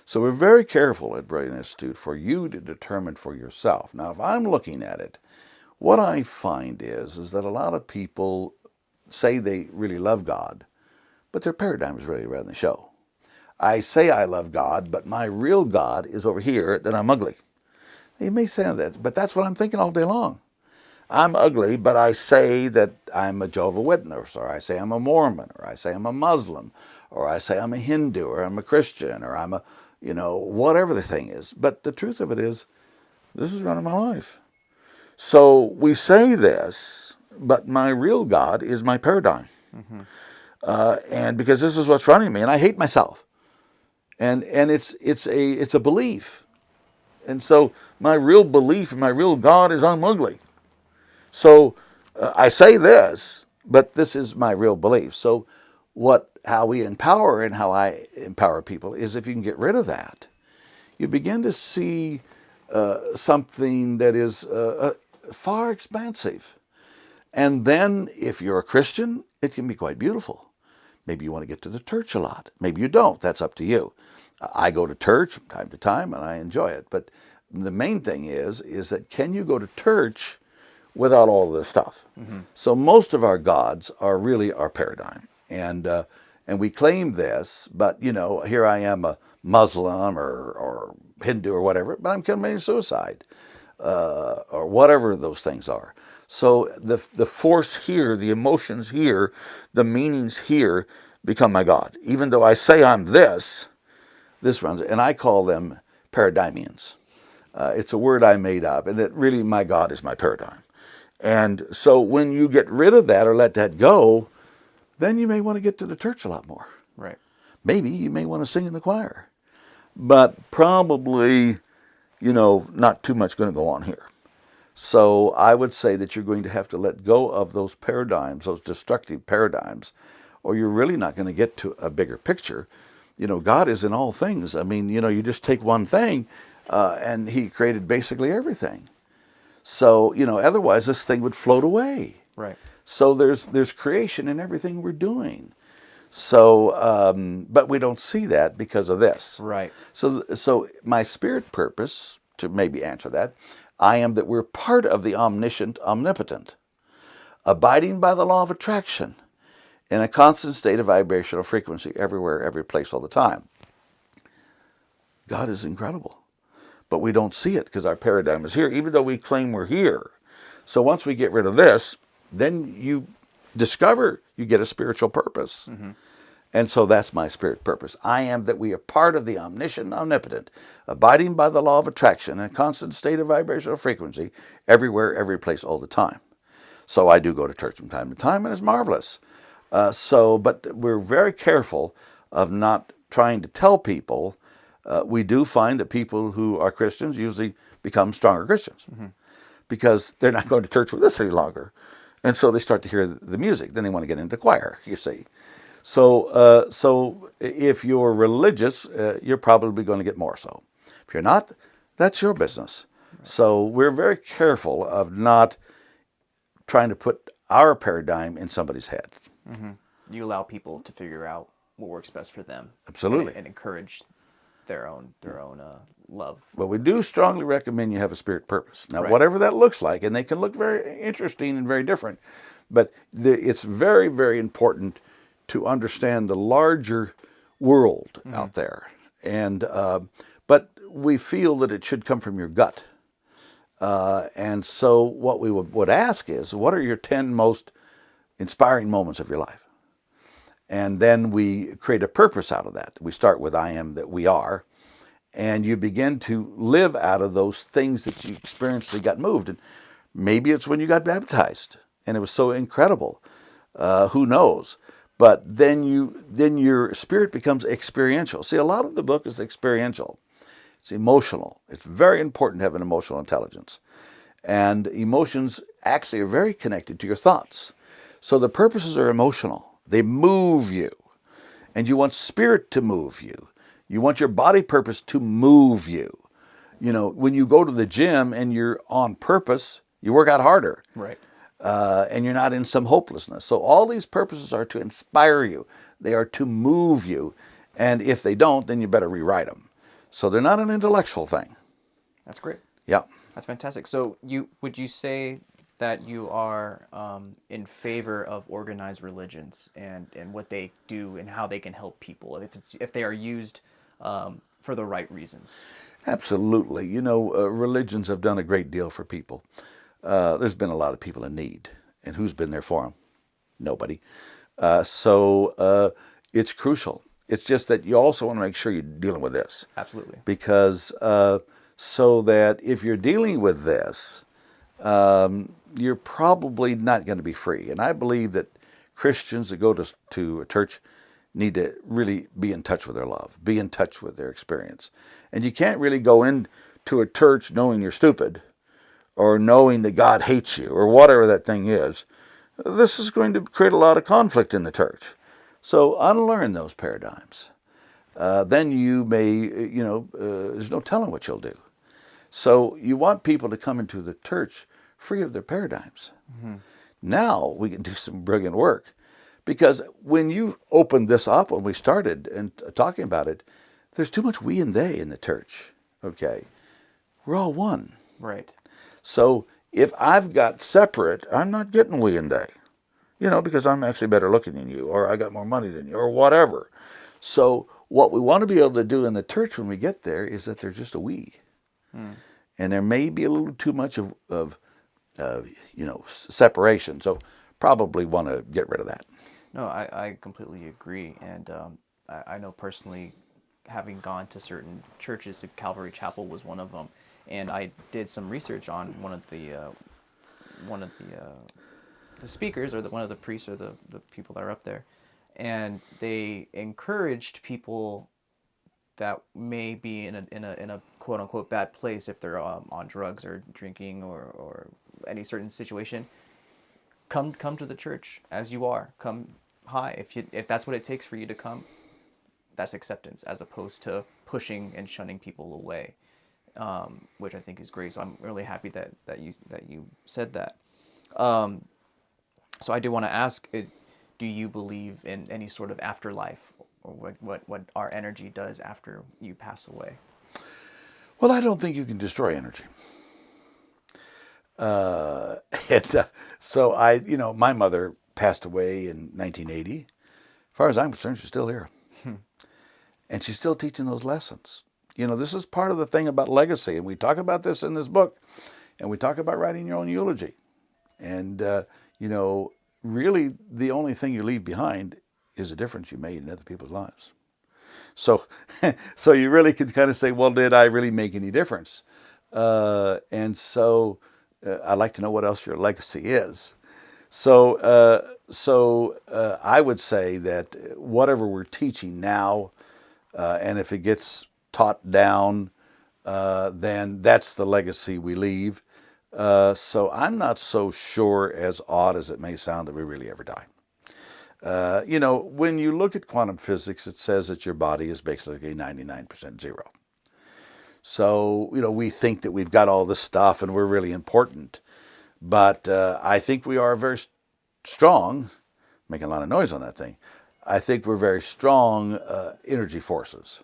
So we're very careful at Brilliant.Institute for you to determine for yourself. Now, if I'm looking at it, what I find is that a lot of people say they really love God, but their paradigm is really running the show. I say I love God, but my real God is over here, that I'm ugly. You may say that, but that's what I'm thinking all day long. I'm ugly, but I say that I'm a Jehovah's Witness, or I say I'm a Mormon, or I say I'm a Muslim, or I say I'm a Hindu, or I'm a Christian, or I'm a, whatever the thing is. But the truth of it is, this is running my life. So we say this, but my real God is my paradigm. Mm-hmm. And because this is what's running me, and I hate myself. And it's a belief. And so my real belief and my real God is I'm ugly. So I say this, but this is my real belief. So how we empower and how I empower people is, if you can get rid of that, you begin to see something that is far expansive. And then if you're a Christian, it can be quite beautiful. Maybe you want to get to the church a lot. Maybe you don't. That's up to you. I go to church from time to time, and I enjoy it. But the main thing is that can you go to church without all of this stuff? Mm-hmm. So most of our gods are really our paradigm. And we claim this, but, here I am, a Muslim or Hindu or whatever, but I'm committing suicide or whatever those things are. So the force here, the emotions here, the meanings here become my God. Even though I say I'm this runs it. And I call them paradigmians. It's a word I made up, and that really my God is my paradigm. And so when you get rid of that or let that go, then you may want to get to the church a lot more. Right. Maybe you may want to sing in the choir. But probably, not too much going to go on here. So I would say that you're going to have to let go of those paradigms, those destructive paradigms, or you're really not going to get to a bigger picture. God is in all things. I mean, you just take one thing, and He created basically everything. So, otherwise this thing would float away. Right. So there's creation in everything we're doing. So, but we don't see that because of this. Right. So my spirit purpose, to maybe answer that, I am that we're part of the omniscient, omnipotent, abiding by the law of attraction in a constant state of vibrational frequency everywhere, every place, all the time. God is incredible. but we don't see it because our paradigm is here, even though we claim we're here. So once we get rid of this, then you discover you get a spiritual purpose. And so that's my spirit purpose. I am that we are part of the omniscient, omnipotent, abiding by the law of attraction in a constant state of vibrational frequency, everywhere, every place, all the time. So I do go to church from time to time, and it's marvelous. But we're very careful of not trying to tell people. We do find that people who are Christians usually become stronger Christians because they're not going to church with us any longer. And so they start to hear the music. Then they want to get into choir, you see. So if you're religious, you're probably going to get more so. If you're not, that's your business. Right. So we're very careful of not trying to put our paradigm in somebody's head. You allow people to figure out what works best for them. Absolutely. And encourage their own love. But we do strongly recommend you have a spirit purpose. Now, Right. whatever that looks like, and they can look very interesting and very different, but it's very, very important to understand the larger world out there. And but we feel that it should come from your gut. And so what we would ask is, what are your 10 most inspiring moments of your life? And then we create a purpose out of that. We start with I am that we are. And you begin to live out of those things that you experienced that got moved. And maybe it's when you got baptized and it was so incredible. Who knows? But then your spirit becomes experiential. See, a lot of the book is experiential. It's emotional. It's very important to have an emotional intelligence. And emotions actually are very connected to your thoughts. So the purposes are emotional. They move you. And you want spirit to move you. You want your body purpose to move you. You know, when you go to the gym and you're on purpose, you work out harder. Right. And you're not in some hopelessness. So all these purposes are to inspire you. They are to move you. And if they don't, then you better rewrite them. So they're not an intellectual thing. That's great. Yeah. That's fantastic. So would you say that you are in favor of organized religions and what they do and how they can help people if they are used for the right reasons? Absolutely. You know, religions have done a great deal for people. There's been a lot of people in need. And who's been there for them? Nobody. So it's crucial. It's just that you also want to make sure you're dealing with this. Absolutely. Because so that if you're dealing with this, you're probably not going to be free. And I believe that Christians that go to a church need to really be in touch with their love, be in touch with their experience. And you can't really go into a church knowing you're stupid or knowing that God hates you or whatever that thing is. This is going to create a lot of conflict in the church. So unlearn those paradigms. Then you may, there's no telling what you'll do. So you want people to come into the church free of their paradigms. Now we can do some brilliant work. Because when you opened this up, when we started and talking about it, there's too much we and they in the church. Okay. We're all one. Right. So if I've got separate, I'm not getting we and they. Because I'm actually better looking than you, or I got more money than you, or whatever. So what we want to be able to do in the church when we get there is that there's just a we. And there may be a little too much of separation. So probably want to get rid of that. No, I completely agree. And I know personally, having gone to certain churches, Calvary Chapel was one of them. And I did some research on one of the speakers, or one of the priests, or the people that are up there, and they encouraged people that may be in a quote unquote bad place, if they're on drugs or drinking or any certain situation. Come to the church as you are. Come high. If that's what it takes for you to come, that's acceptance, as opposed to pushing and shunning people away, which I think is great. So I'm really happy that you said that. So I do want to ask, do you believe in any sort of afterlife, or what our energy does after you pass away? Well, I don't think you can destroy energy. So my mother passed away in 1980. As far as I'm concerned, she's still here. And she's still teaching those lessons. This is part of the thing about legacy, and we talk about this in this book, and we talk about writing your own eulogy. And, really the only thing you leave behind is the difference you made in other people's lives. So, so you really could kind of say, well, did I really make any difference? And so I'd like to know what else your legacy is. So I would say that whatever we're teaching now, and if it gets taught down, then that's the legacy we leave. So I'm not so sure, as odd as it may sound, that we really ever die. When you look at quantum physics, it says that your body is basically 99% zero. So, we think that we've got all this stuff and we're really important. But I think we are very strong, making a lot of noise on that thing. I think we're very strong energy forces.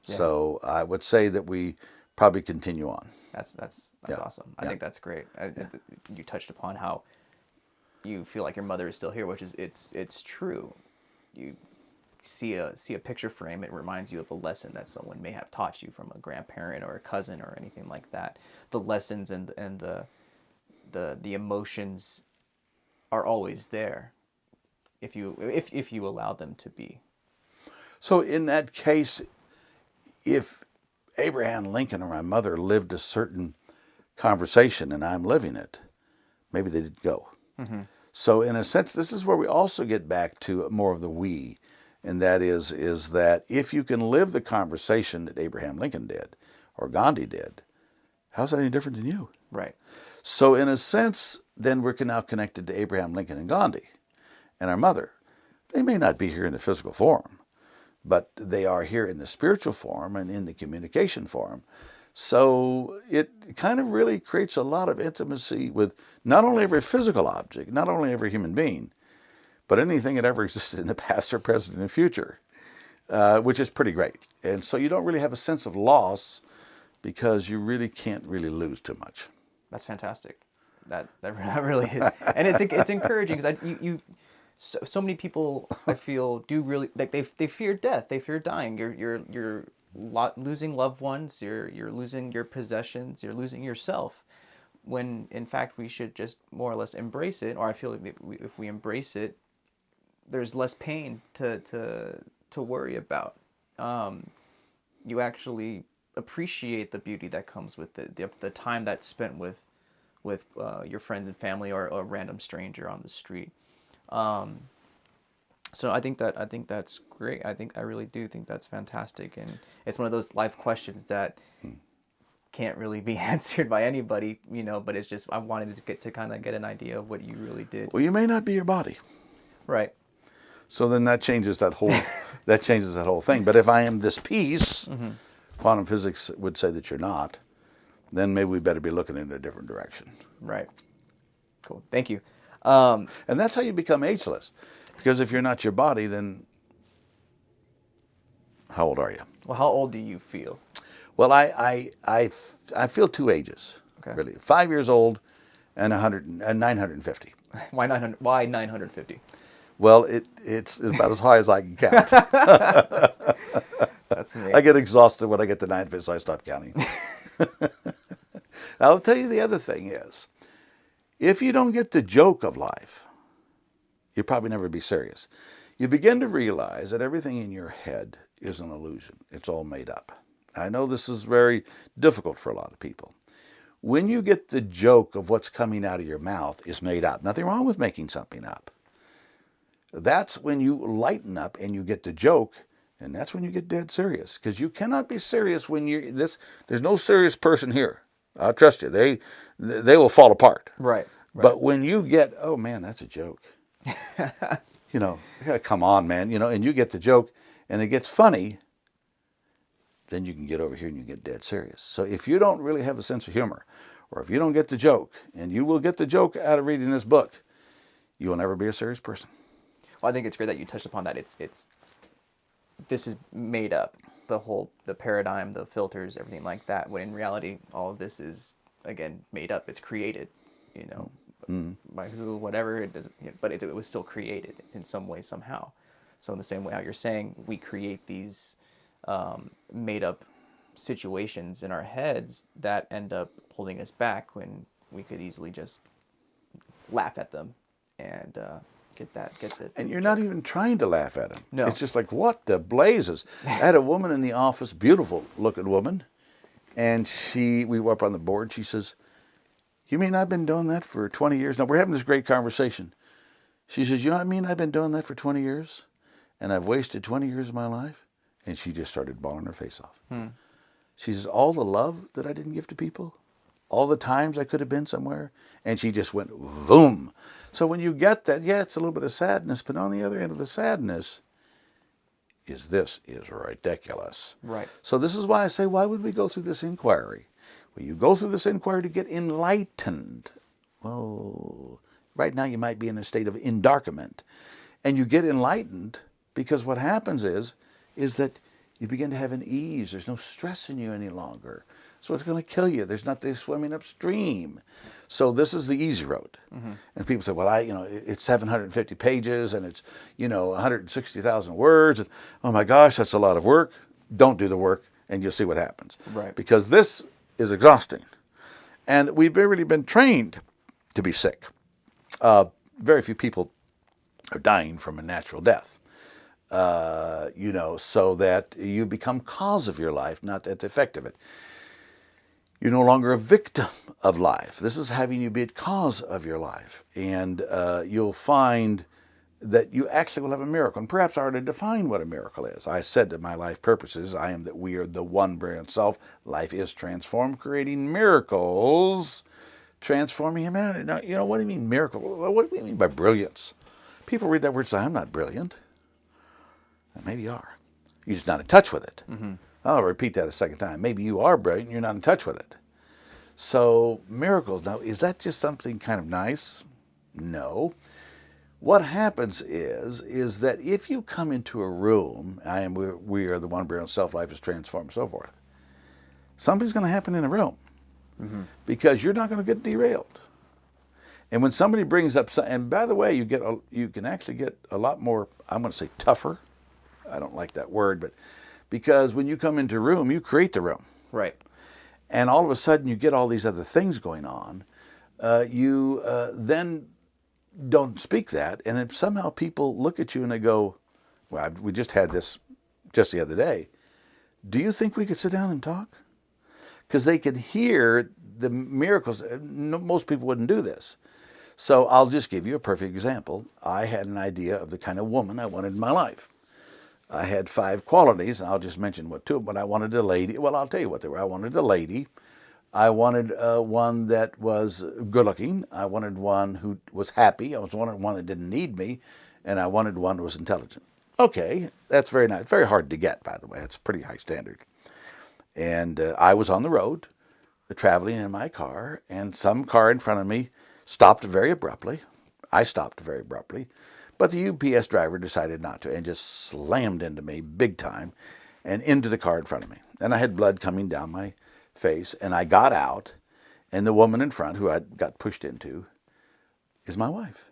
Yeah. So I would say that we probably continue on. That's awesome. I think that's great. You touched upon how you feel like your mother is still here, which is it's true. You see a picture frame, it reminds you of a lesson that someone may have taught you from a grandparent or a cousin or anything like that. The lessons and the emotions are always there if you allow them to be. So in that case, if Abraham Lincoln or my mother lived a certain conversation and I'm living it, maybe they did go. Mm-hmm. So in a sense, this is where we also get back to more of the we, and that is that if you can live the conversation that Abraham Lincoln did or Gandhi did, how's that any different than you? Right. So in a sense, then we're now connected to Abraham Lincoln and Gandhi and our mother. They may not be here in the physical form, but they are here in the spiritual form and in the communication form. So it kind of really creates a lot of intimacy with not only every physical object, not only every human being, but anything that ever existed in the past or present and future, which is pretty great. And so you don't really have a sense of loss because you really can't really lose too much. That's fantastic. That really is, and it's encouraging because so many people, I feel, do really, like they fear death, they fear dying. You're losing loved ones, you're losing your possessions, you're losing yourself, when in fact we should just more or less embrace it. Or I feel like if we embrace it, there's less pain to worry about. You actually appreciate the beauty that comes with the time that's spent with your friends and family or a random stranger on the street. So I think that's great. I really do think that's fantastic, and it's one of those life questions that can't really be answered by anybody, but it's just, I wanted to kind of get an idea of what you really did. Well, you may not be your body. Right. So then that changes that whole thing. But if I am this piece, mm-hmm. Quantum physics would say that you're not, then maybe we better be looking in a different direction. Right. Cool. Thank you. And that's how you become ageless. Because if you're not your body, then how old are you? Well, how old do you feel? Well, I feel two ages, okay. Really. 5 years old and 950. Why 900? Why 950? Well, it's about as high as I can count. That's amazing. I get exhausted when I get to 950, so I stop counting. I'll tell you the other thing is, if you don't get the joke of life, you'll probably never be serious. You begin to realize that everything in your head is an illusion. It's all made up. I know this is very difficult for a lot of people. When you get the joke of what's coming out of your mouth is made up, nothing wrong with making something up. That's when you lighten up and you get the joke, and that's when you get dead serious. Because you cannot be serious when there's no serious person here. I trust you. They will fall apart. Right. But when you get, oh man, that's a joke. Come on, man. And you get the joke, and it gets funny. Then you can get over here and you get dead serious. So if you don't really have a sense of humor, or if you don't get the joke, and you will get the joke out of reading this book, you will never be a serious person. Well, I think it's great that you touched upon that. This is made up, the paradigm, the filters, everything like that. When in reality, all of this is again made up. It's created, by who, whatever it doesn't. But it was still created in some way, somehow. So in the same way how you're saying, we create these made up situations in our heads that end up holding us back when we could easily just laugh at them and get the And you're not even trying to laugh at them. No. It's just like, what the blazes? I had a woman in the office, beautiful looking woman, and we were up on the board. She says, "You mean I've been doing that for 20 years?" Now, we're having this great conversation. She says, "You know what I mean? I've been doing that for 20 years, and I've wasted 20 years of my life." And she just started bawling her face off. She says, "All the love that I didn't give to people, all the times I could have been somewhere," and she just went boom. So when you get that, yeah, it's a little bit of sadness, but on the other end of the sadness is ridiculous. Right. So this is why I say, why would we go through this inquiry? Well, you go through this inquiry to get enlightened. Well, right now you might be in a state of endarkment. And you get enlightened because what happens is that you begin to have an ease. There's no stress in you any longer. So it's going to kill you. There's not this swimming upstream. So this is the easy road. And people say, well, it's 750 pages and it's, 160,000 words. And, oh my gosh, that's a lot of work. Don't do the work and you'll see what happens. Right. Because this is exhausting. And we've really been trained to be sick. Very few people are dying from a natural death. So that you become cause of your life, not the effect of it. You're no longer a victim of life. This is having you be a cause of your life. And you'll find that you actually will have a miracle. And perhaps I already defined what a miracle is. I said that my life purpose is, we are the one brilliant self. Life is transformed, creating miracles, transforming humanity. Now, what do you mean miracle? What do you mean by brilliance? People read that word and say, I'm not brilliant. Well, maybe you are. You're just not in touch with it. I'll repeat that a second time. Maybe you are brilliant and you're not in touch with it. So miracles, now, is that just something kind of nice? No. What happens is that if you come into a room, we are the one brilliant self, life is transformed, and so forth, something's going to happen in a room because you're not going to get derailed. And when somebody brings up, and by the way, you can actually get a lot more, I'm going to say tougher. I don't like that word, but because when you come into a room, you create the room. Right. And all of a sudden you get all these other things going on. You then don't speak that. And if somehow people look at you and they go, well, we just had this just the other day. Do you think we could sit down and talk? Because they could hear the miracles. Most people wouldn't do this. So I'll just give you a perfect example. I had an idea of the kind of woman I wanted in my life. I had 5 qualities, and I'll just mention what 2 of them, but I wanted a lady. Well, I'll tell you what they were. I wanted a lady. I wanted one that was good looking. I wanted one who was happy. I wanted one that didn't need me. And I wanted one that was intelligent. Okay, that's very nice. Very hard to get, by the way. It's pretty high standard. And I was on the road, traveling in my car, and some car in front of me stopped very abruptly. I stopped very abruptly. But the UPS driver decided not to and just slammed into me big time and into the car in front of me. And I had blood coming down my face, and I got out, and the woman in front who I got pushed into is my wife.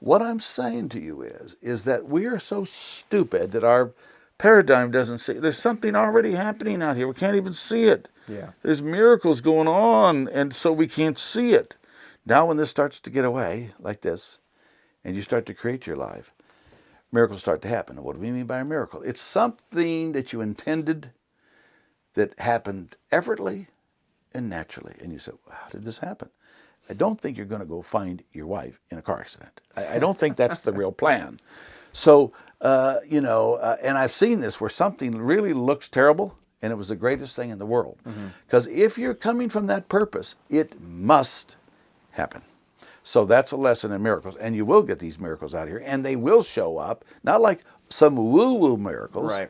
What I'm saying to you is that we are so stupid that our paradigm doesn't see. There's something already happening out here. We can't even see it. Yeah. There's miracles going on, and so we can't see it. Now when this starts to get away like this, and you start to create your life, miracles start to happen. And what do we mean by a miracle? It's something that you intended that happened effortlessly and naturally. And you say, well, how did this happen? I don't think you're going to go find your wife in a car accident. I don't think that's the real plan. So, and I've seen this where something really looks terrible, and it was the greatest thing in the world. Because if you're coming from that purpose, it must happen. So that's a lesson in miracles. And you will get these miracles out here, and they will show up, not like some woo-woo miracles. Right.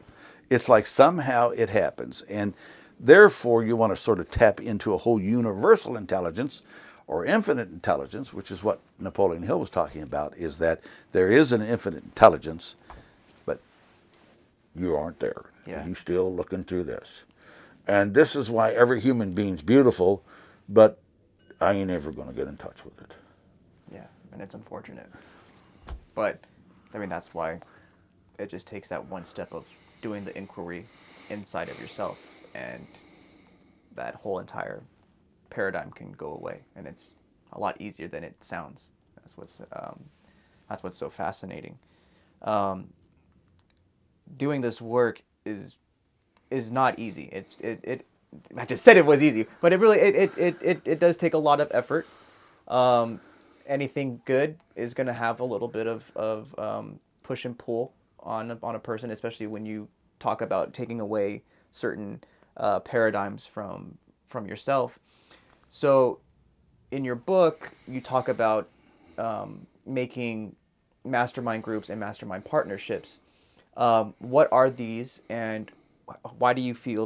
It's like somehow it happens. And therefore, you want to sort of tap into a whole universal intelligence or infinite intelligence, which is what Napoleon Hill was talking about, is that there is an infinite intelligence, but you aren't there. Yeah. You're still looking through this. And this is why every human being's beautiful, but I ain't ever going to get in touch with it. Yeah, and it's unfortunate. But, I mean, that's why it just takes that one step of doing the inquiry inside of yourself and that whole entire paradigm can go away, and it's a lot easier than it sounds. That's what's so fascinating. Um, Doing this work is not easy. It I just said it was easy, but it really it does take a lot of effort. Um, Anything good is going to have a little bit of push and pull on a person, especially when you talk about taking away certain paradigms from yourself. So, in your book, you talk about making mastermind groups and mastermind partnerships. What are these, and why do you feel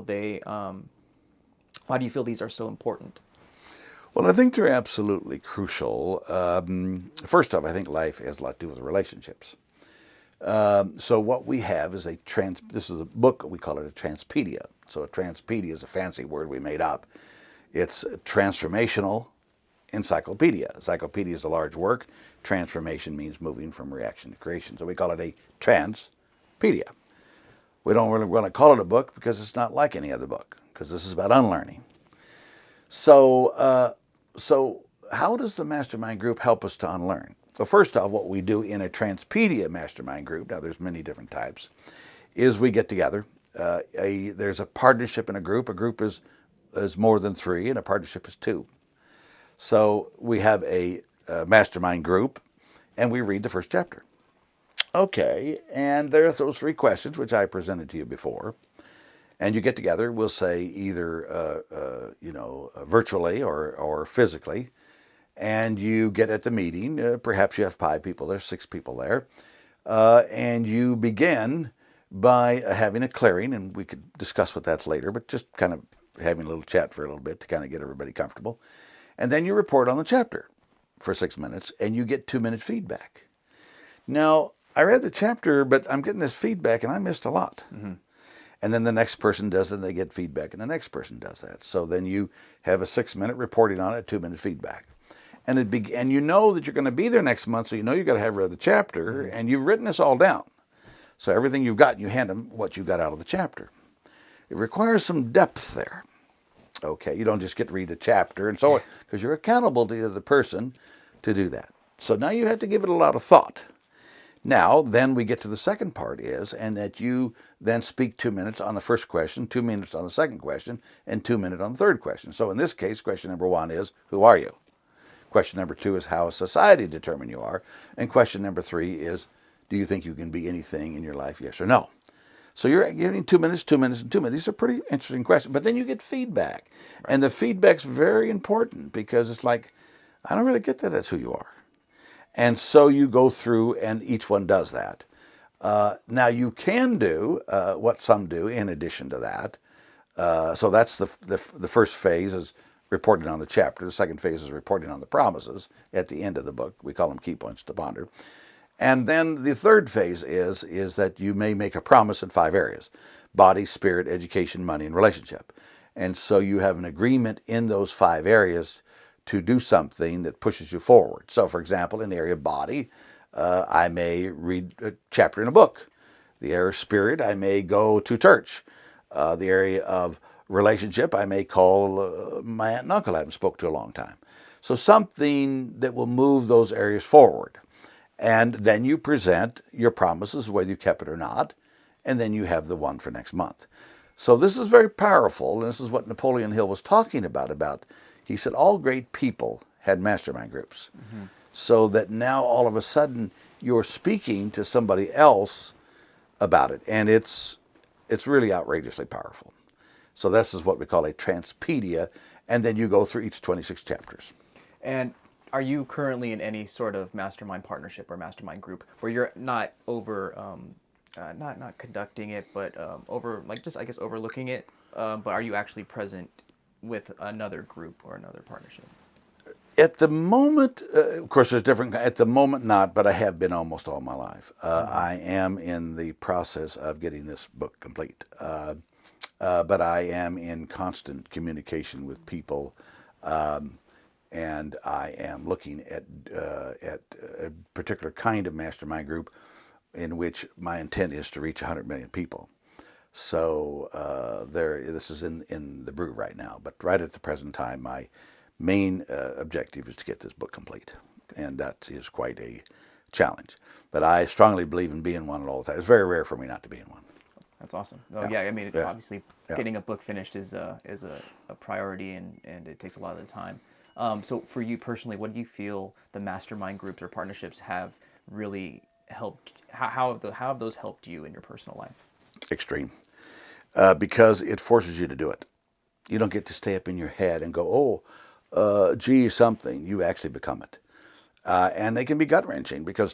why do you feel these are so important? Well, I think they're absolutely crucial. First off, I think life has a lot to do with relationships. So what we have is this is a book, we call it a transpedia. So a transpedia is a fancy word we made up. It's a transformational encyclopedia. Encyclopedia is a large work. Transformation means moving from reaction to creation. So we call it a transpedia. We don't really want to call it a book because it's not like any other book, because this is about unlearning. So how does the mastermind group help us to unlearn? So first off, what we do in a transpedia mastermind group, now there's many different types, is we get together. There's a partnership in a group. A group is more than three, and a partnership is two. So we have a mastermind group, and we read the first chapter. Okay, and there's those three questions which I presented to you before. And you get together, we'll say either virtually or physically, and you get at the meeting. Perhaps you have 5 people there, 6 people there, and you begin by having a clearing, and we could discuss what that's later, but just kind of having a little chat for a little bit to kind of get everybody comfortable. And then you report on the chapter for 6 minutes, and you get 2-minute feedback. Now, I read the chapter, but I'm getting this feedback, and I missed a lot. Mm-hmm. And then the next person does it, and they get feedback, and the next person does that. So then you have a 6-minute reporting on it, 2-minute feedback. And you know that you're going to be there next month, so you know you've got to have read the chapter, and you've written this all down. So everything you've got, you hand them what you got out of the chapter. It requires some depth there. Okay, you don't just get to read the chapter and so on, because you're accountable to the other person to do that. So now you have to give it a lot of thought. Now, then we get to the second part and that you then speak 2 minutes on the first question, 2 minutes on the second question, and 2 minutes on the third question. So in this case, question number 1 is, who are you? Question number 2 is, how has society determined you are? And question number 3 is, do you think you can be anything in your life, yes or no? So you're giving 2 minutes, 2 minutes, and 2 minutes. These are pretty interesting questions. But then you get feedback. Right. And the feedback's very important because it's like, I don't really get that that's who you are. And so you go through, and each one does that. Now you can do what some do in addition to that. So that's the first phase is reporting on the chapter. The second phase is reporting on the promises at the end of the book. We call them key points to ponder. And then the third phase is that you may make a promise in 5 areas: body, spirit, education, money, and relationship. And so you have an agreement in those 5 areas to do something that pushes you forward. So, for example, in the area of body, I may read a chapter in a book. The area of spirit, I may go to church. The area of relationship, I may call my aunt and uncle I haven't spoke to a long time. So something that will move those areas forward. And then you present your promises, whether you kept it or not, and then you have the one for next month. So this is very powerful, and this is what Napoleon Hill was talking about. He said all great people had mastermind groups. Mm-hmm. So that now all of a sudden you're speaking to somebody else about it. And it's really outrageously powerful. So this is what we call a transpedia. And then you go through each 26 chapters. And are you currently in any sort of mastermind partnership or mastermind group where you're not not conducting it, but overlooking it? But are you actually present with another group or another partnership? At the moment, of course, there's different. At the moment, not, but I have been almost all my life. I am in the process of getting this book complete, but I am in constant communication with people, and I am looking at a particular kind of mastermind group in which my intent is to reach 100 million people. So this is in the brew right now. But right at the present time, my main objective is to get this book complete, and that is quite a challenge. But I strongly believe in being one at all times. It's very rare for me not to be in one. That's awesome. Oh, Yeah. yeah, I mean, Yeah. obviously, Yeah. getting a book finished is a priority, and it takes a lot of the time. So, for you personally, what do you feel the mastermind groups or partnerships have really helped? How have those helped you in your personal life? Extreme. Because it forces you to do it. You don't get to stay up in your head and go, gee, something. You actually become it. And they can be gut wrenching because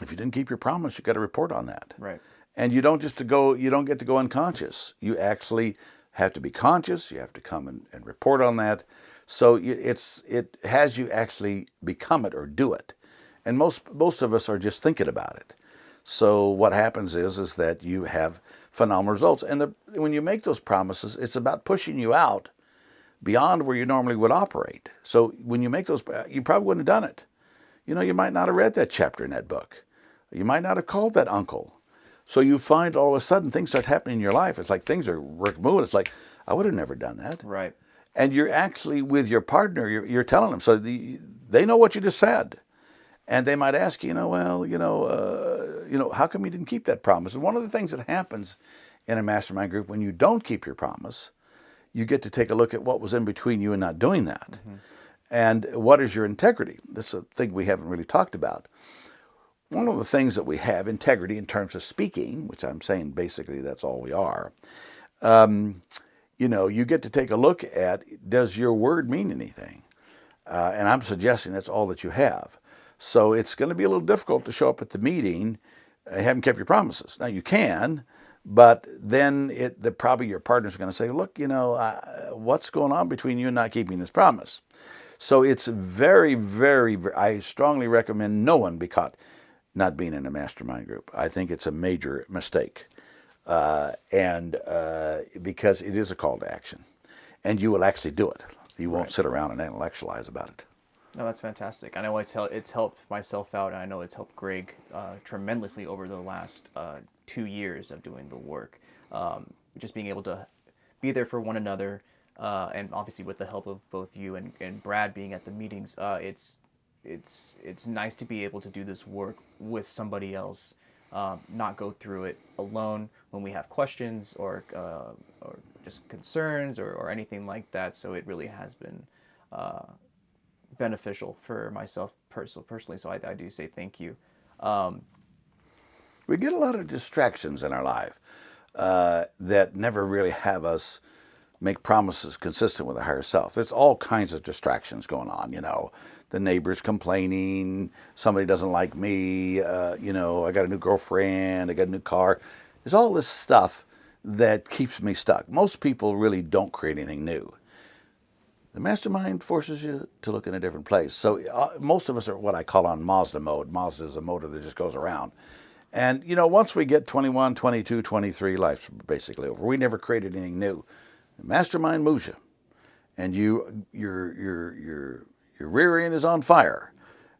if you didn't keep your promise, you got to report on that. Right. And you don't get to go unconscious. You actually have to be conscious. You have to come and report on that. So it has you actually become it or do it. And most of us are just thinking about it. So what happens is that you have phenomenal results. And when you make those promises, it's about pushing you out beyond where you normally would operate. So when you make those, you probably wouldn't have done it. You might not have read that chapter in that book. You might not have called that uncle. So you find all of a sudden things start happening in your life. It's like things are moving. It's like, I would have never done that. Right. And you're actually with your partner, you're telling them. So they know what you just said. And they might ask you, how come you didn't keep that promise? And one of the things that happens in a mastermind group, when you don't keep your promise, you get to take a look at what was in between you and not doing that. Mm-hmm. And what is your integrity? That's a thing we haven't really talked about. One of the things that we have, integrity in terms of speaking, which I'm saying basically that's all we are, you get to take a look at, does your word mean anything? And I'm suggesting that's all that you have. So it's going to be a little difficult to show up at the meeting and haven't kept your promises. Now you can, but then probably your partner's going to say, look, what's going on between you and not keeping this promise? So it's very, very, I strongly recommend no one be caught not being in a mastermind group. I think it's a major mistake. And because it is a call to action. And you will actually do it. You won't sit around and intellectualize about it. No, that's fantastic. I know it's helped myself out, and I know it's helped Greg tremendously over the last 2 years of doing the work. Just being able to be there for one another, and obviously with the help of both you and Brad being at the meetings, it's nice to be able to do this work with somebody else, not go through it alone when we have questions or just concerns or anything like that. So it really has been beneficial for myself personally. So I do say thank you. We get a lot of distractions in our life that never really have us make promises consistent with the higher self. There's all kinds of distractions going on, The neighbor's complaining, somebody doesn't like me, I got a new girlfriend, I got a new car. There's all this stuff that keeps me stuck. Most people really don't create anything new. The mastermind forces you to look in a different place. So most of us are what I call on Mazda mode. Mazda is a motor that just goes around. And, once we get 21, 22, 23, life's basically over. We never created anything new. The mastermind moves you. And your rear end is on fire.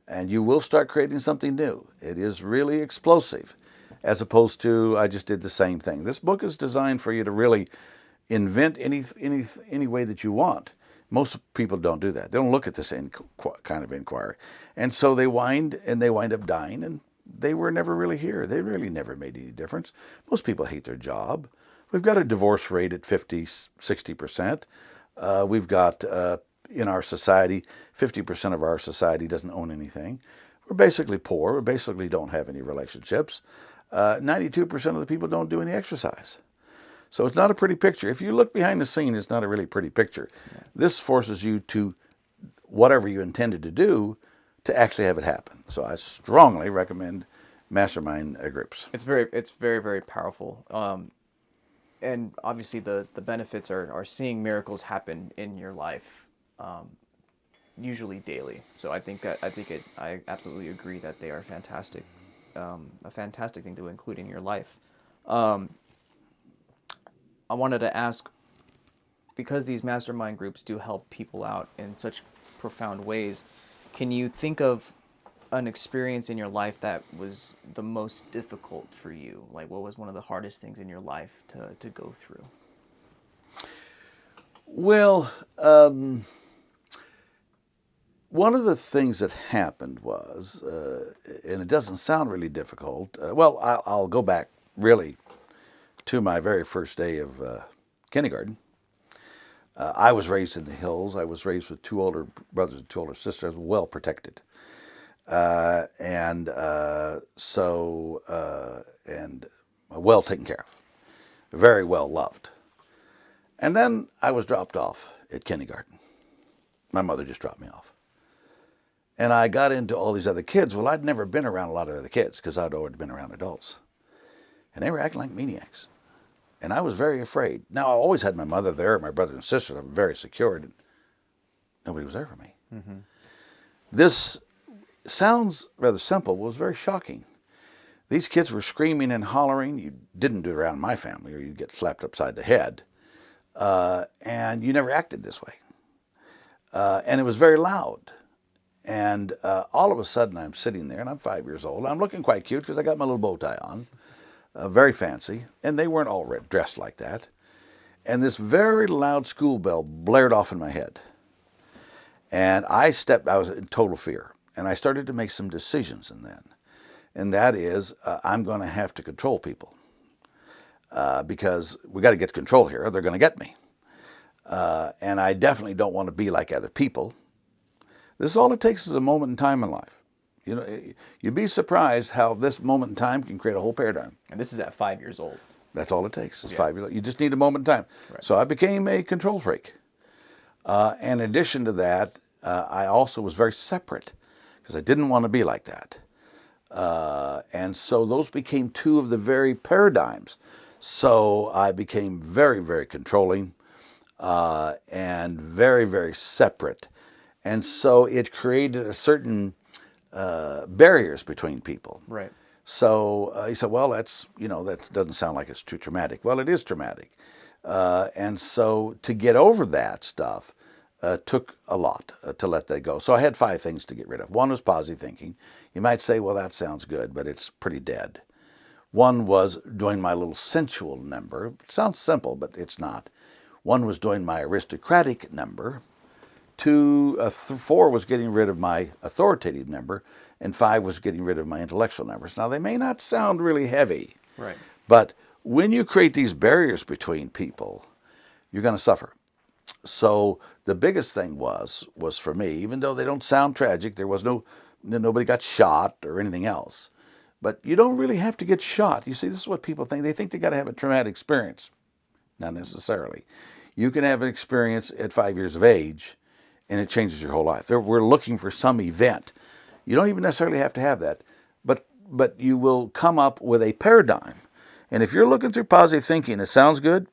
And you will start creating something new. It is really explosive. As opposed to, I just did the same thing. This book is designed for you to really invent any way that you want. Most people don't do that. They don't look at this kind of inquiry. And so they wind up dying, and they were never really here. They really never made any difference. Most people hate their job. We've got a divorce rate at 50, 60%. We've got, in our society, 50% of our society doesn't own anything. We're basically poor. We basically don't have any relationships. 92% of the people don't do any exercise. So it's not a pretty picture. If you look behind the scene, it's not a really pretty picture. Yeah. This forces you to, whatever you intended to do, to actually have it happen. So I strongly recommend mastermind groups. It's very, very powerful. And obviously the benefits are seeing miracles happen in your life, usually daily. So I absolutely agree that they are fantastic, a fantastic thing to include in your life. I wanted to ask, because these mastermind groups do help people out in such profound ways, can you think of an experience in your life that was the most difficult for you? Like, what was one of the hardest things in your life to go through? Well, one of the things that happened was, and it doesn't sound really difficult. I'll go back really to my very first day of kindergarten. I was raised in the hills. I was raised with 2 older brothers and 2 older sisters, well protected. And well taken care of, very well loved. And then I was dropped off at kindergarten. My mother just dropped me off. And I got into all these other kids. Well, I'd never been around a lot of other kids because I'd already been around adults. And they were acting like maniacs. And I was very afraid. Now, I always had my mother there, my brother and sister. I'm very secure. And nobody was there for me. Mm-hmm. This sounds rather simple, but was very shocking. These kids were screaming and hollering. You didn't do it around my family or you'd get slapped upside the head. And you never acted this way. And it was very loud. And all of a sudden I'm sitting there and I'm 5 years old. I'm looking quite cute because I got my little bow tie on. Very fancy. And they weren't all dressed like that. And this very loud school bell blared off in my head. And I was in total fear. And I started to make some decisions in then. And that is, I'm going to have to control people. Because we got to get control here, or they're going to get me. And I definitely don't want to be like other people. This is all it takes is a moment in time in life. You know, you'd be surprised how this moment in time can create a whole paradigm. And this is at 5 years old. That's all it takes. It's 5 years old. You just need a moment in time. Right. So I became a control freak. In addition to that, I also was very separate because I didn't want to be like that. And so those became 2 of the very paradigms. So I became very, very controlling and very, very separate. And so it created a certain barriers between people. Right. So he said, well, that doesn't sound like it's too traumatic. Well, it is traumatic. And so to get over that stuff took a lot to let that go. So I had 5 things to get rid of. One was positive thinking. You might say, well, that sounds good, but it's pretty dead. One was doing my little sensual number. It sounds simple, but it's not. One was doing my aristocratic number. 4 was getting rid of my authoritative number, and 5 was getting rid of my intellectual numbers. Now, they may not sound really heavy, right? But when you create these barriers between people, you're going to suffer. So the biggest thing was for me, even though they don't sound tragic, nobody got shot or anything else. But you don't really have to get shot. You see, this is what people think. They think they got to have a traumatic experience. Not necessarily. You can have an experience at 5 years of age, and it changes your whole life. We're looking for some event. You don't even necessarily have to have that, but you will come up with a paradigm. And if you're looking through positive thinking, it sounds good,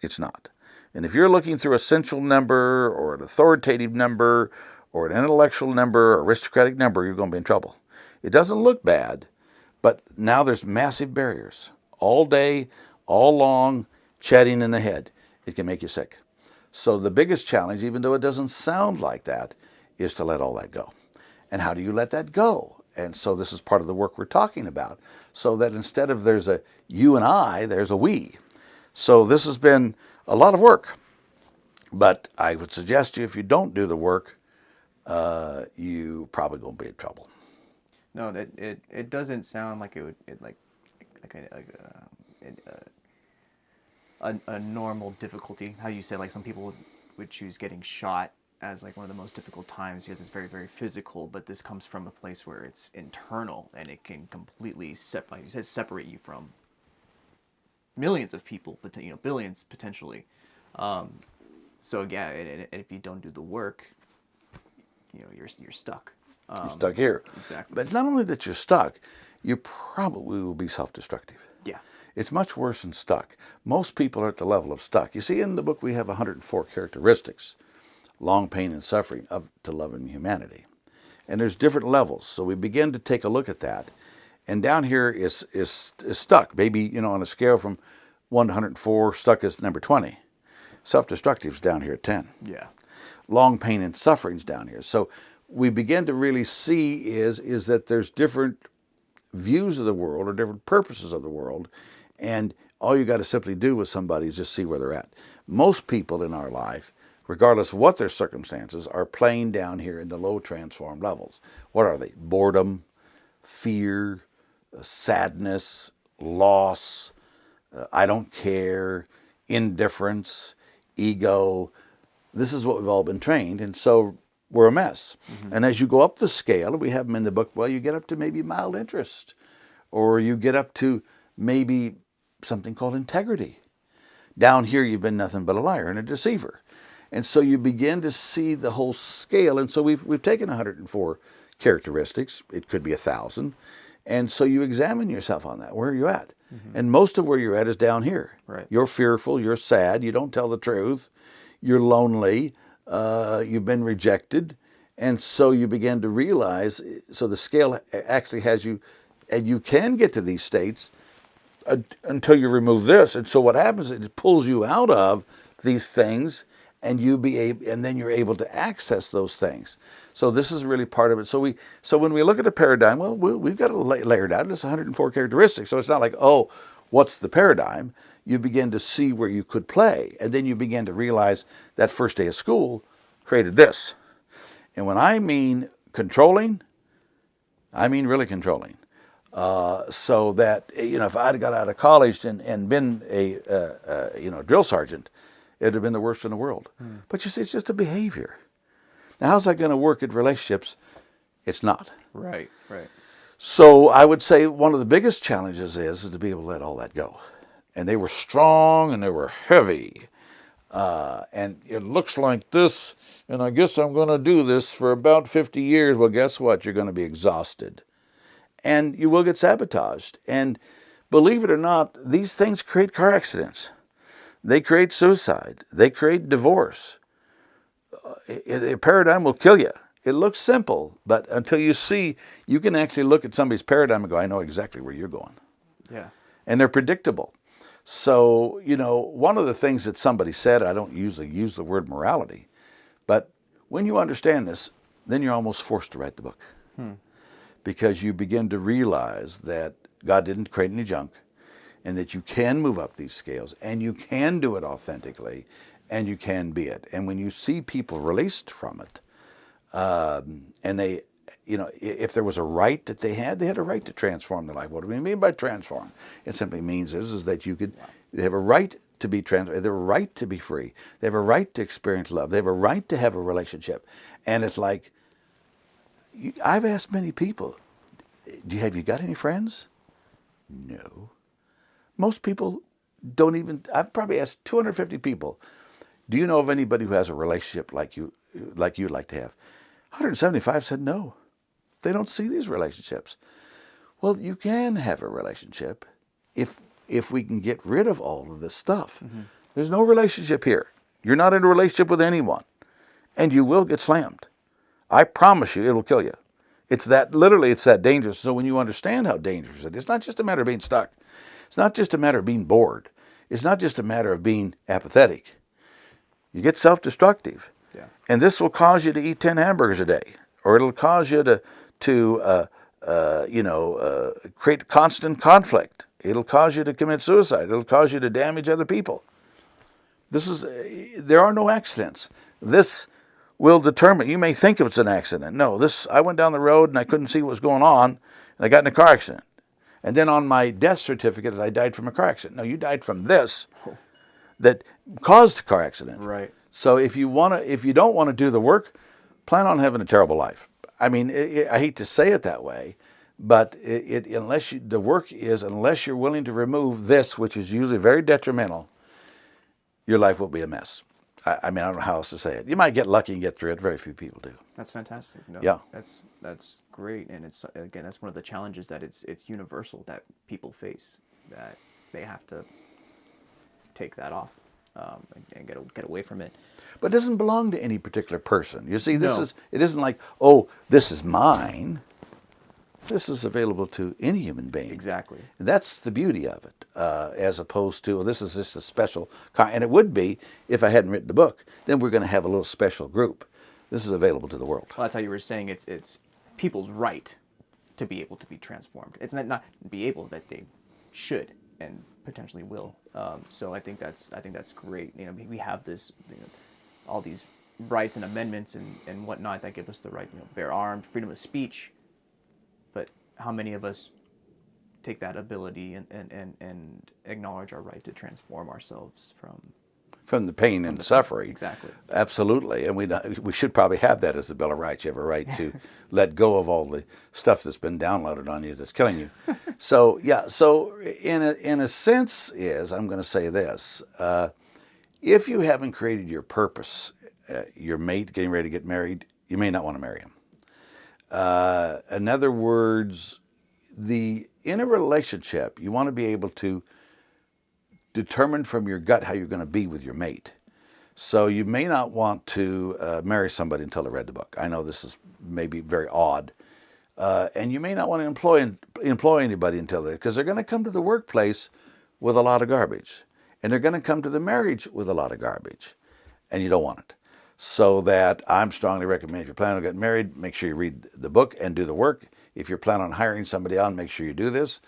it's not. And if you're looking through a sensual number or an authoritative number or an intellectual number or aristocratic number, you're going to be in trouble. It doesn't look bad, but now there's massive barriers. All day, all long, chatting in the head. It can make you sick. So the biggest challenge, even though it doesn't sound like that, is to let all that go. And how do you let that go? And so this is part of the work we're talking about. So that instead of there's a you and I, there's a we. So this has been a lot of work. But I would suggest to you, if you don't do the work, you probably going to be in trouble. No, it doesn't sound like a normal difficulty. How you said, like, some people would choose getting shot as like one of the most difficult times because it's very, very physical, but this comes from a place where it's internal and it can completely like you said, separate you from millions of people, but billions potentially. So yeah, and if you don't do the work, you're stuck. You're stuck here. Exactly. But not only that you're stuck, you probably will be self-destructive. Yeah. It's much worse than stuck. Most people are at the level of stuck. You see, in the book we have 104 characteristics, long pain and suffering to love and humanity. And there's different levels. So we begin to take a look at that. And down here is stuck. Maybe, on a scale from 1 to 104, stuck is number 20. Self-destructive is down here at 10. Yeah. Long pain and suffering's down here. So we begin to really see is that there's different views of the world or different purposes of the world, and all you got to simply do with somebody is just see where they're at. Most people in our life, regardless of what their circumstances, are playing down here in the low transformed levels. What are they? Boredom, fear, sadness, loss, I don't care, indifference, ego. This is what we've all been trained, and so we're a mess. And as you go up the scale, we have them in the book, well, you get up to maybe mild interest, or you get up to maybe something called integrity. Down here, you've been nothing but a liar and a deceiver. And so you begin to see the whole scale. And so we've taken 104 characteristics. It could be 1,000. And so you examine yourself on that. Where are you at? And most of where you're at is down here. Right. You're fearful. You're sad. You don't tell the truth. You're lonely. You've been rejected. And so you begin to realize, so the scale actually has you, and you can get to these states until you remove this. And so what happens is it pulls you out of these things, and then you're able to access those things. So this is really part of it. So when we look at a paradigm, well, we've got it layered out. It's 104 characteristics. So it's not like, oh, what's the paradigm? You begin to see where you could play, and then you begin to realize that first day of school created this. And when I mean controlling, I mean really controlling. So that, if I'd got out of college and been a drill sergeant, it would have been the worst in the world. But you see, it's just a behavior. Now, how's that going to work in relationships? It's not. Right. So I would say one of the biggest challenges is to be able to let all that go. And they were strong and they were heavy. And it looks like this, and I guess I'm going to do this for about 50 years. Well, guess what? You're going to be exhausted. And you will get sabotaged. And believe it or not, these things create car accidents. They create suicide. They create divorce. A paradigm will kill you. It looks simple, but until you see, you can actually look at somebody's paradigm and go, I know exactly where you're going. Yeah. And they're predictable. So, one of the things that somebody said, I don't usually use the word morality, but when you understand this, then you're almost forced to write the book. Because you begin to realize that God didn't create any junk, and that you can move up these scales, and you can do it authentically, and you can be it. And when you see people released from it, and they, if there was a right that they had a right to transform their life. What do we mean by transform? It simply means is that they have a right to be transformed. They have a right to be free. They have a right to experience love. They have a right to have a relationship. And it's like, I've asked many people, have you got any friends? No. Most people don't even, I've probably asked 250 people, do you know of anybody who has a relationship like you'd like to have? 175 said no. They don't see these relationships. Well, you can have a relationship if we can get rid of all of this stuff. There's no relationship here. You're not in a relationship with anyone. And you will get slammed. I promise you, it'll kill you. It's that dangerous. So when you understand how dangerous it is, it's not just a matter of being stuck. It's not just a matter of being bored. It's not just a matter of being apathetic. You get self-destructive. Yeah. And this will cause you to eat 10 hamburgers a day. Or it'll cause you to create constant conflict. It'll cause you to commit suicide. It'll cause you to damage other people. There are no accidents. This will determine. You may think it's an accident. No, I went down the road and I couldn't see what was going on, and I got in a car accident. And then on my death certificate, I died from a car accident. No, you died from this that caused the car accident. Right. So if you don't want to do the work, plan on having a terrible life. I mean, I hate to say it that way, but unless you're willing to remove this, which is usually very detrimental, your life will be a mess. I mean, I don't know how else to say it. You might get lucky and get through it. Very few people do. That's fantastic. No, yeah. That's great. And it's, again, that's one of the challenges that it's universal that people face, that they have to take that off and get away from it. But it doesn't belong to any particular person. You see, No. It isn't like, oh, this is mine. This is available to any human being. Exactly. That's the beauty of it, as opposed to, this is just a special kind. And it would be, if I hadn't written the book, then we're going to have a little special group. This is available to the world. Well, that's how you were saying it's people's right to be able to be transformed. It's not be able, that they should and potentially will. So I think that's great. You know, we have this, you know, all these rights and amendments and whatnot that give us the right, you know, bear arms, freedom of speech. But how many of us take that ability and acknowledge our right to transform ourselves from the pain and suffering? Exactly. Absolutely. And we should probably have that as a Bill of Rights. You have a right to let go of all the stuff that's been downloaded on you that's killing you. So, yeah, so in a sense I'm going to say this. If you haven't created your purpose, your mate getting ready to get married, you may not want to marry him. In other words, in a relationship, you want to be able to determine from your gut how you're going to be with your mate. So you may not want to marry somebody until they read the book. I know this is maybe very odd. And you may not want to employ anybody until they, because they're going to come to the workplace with a lot of garbage. And they're going to come to the marriage with a lot of garbage. And you don't want it. So that I'm strongly recommend, if you're planning on getting married, make sure you read the book and do the work. If you're planning on hiring somebody on, make sure you do this.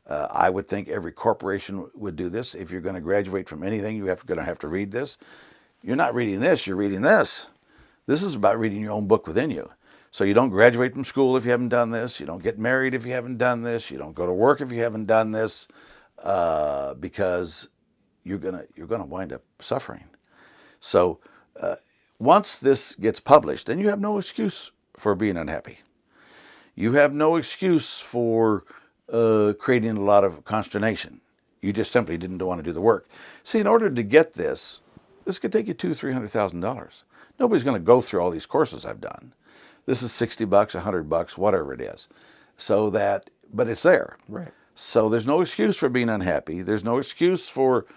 I would think every corporation would do this. If you're going to graduate from anything, you're going to have to read this. You're not reading this, you're reading this. This is about reading your own book within you. So you don't graduate from school if you haven't done this. You don't get married if you haven't done this. You don't go to work if you haven't done this, because you're gonna wind up suffering. So once this gets published, then you have no excuse for being unhappy. You have no excuse for creating a lot of consternation. You just simply didn't want to do the work. See, in order to get this could take you $200,000-$300,000. Nobody's going to go through all these courses I've done. This is $60, $100, whatever it is. So that, but it's there. Right. So there's no excuse for being unhappy. There's no excuse for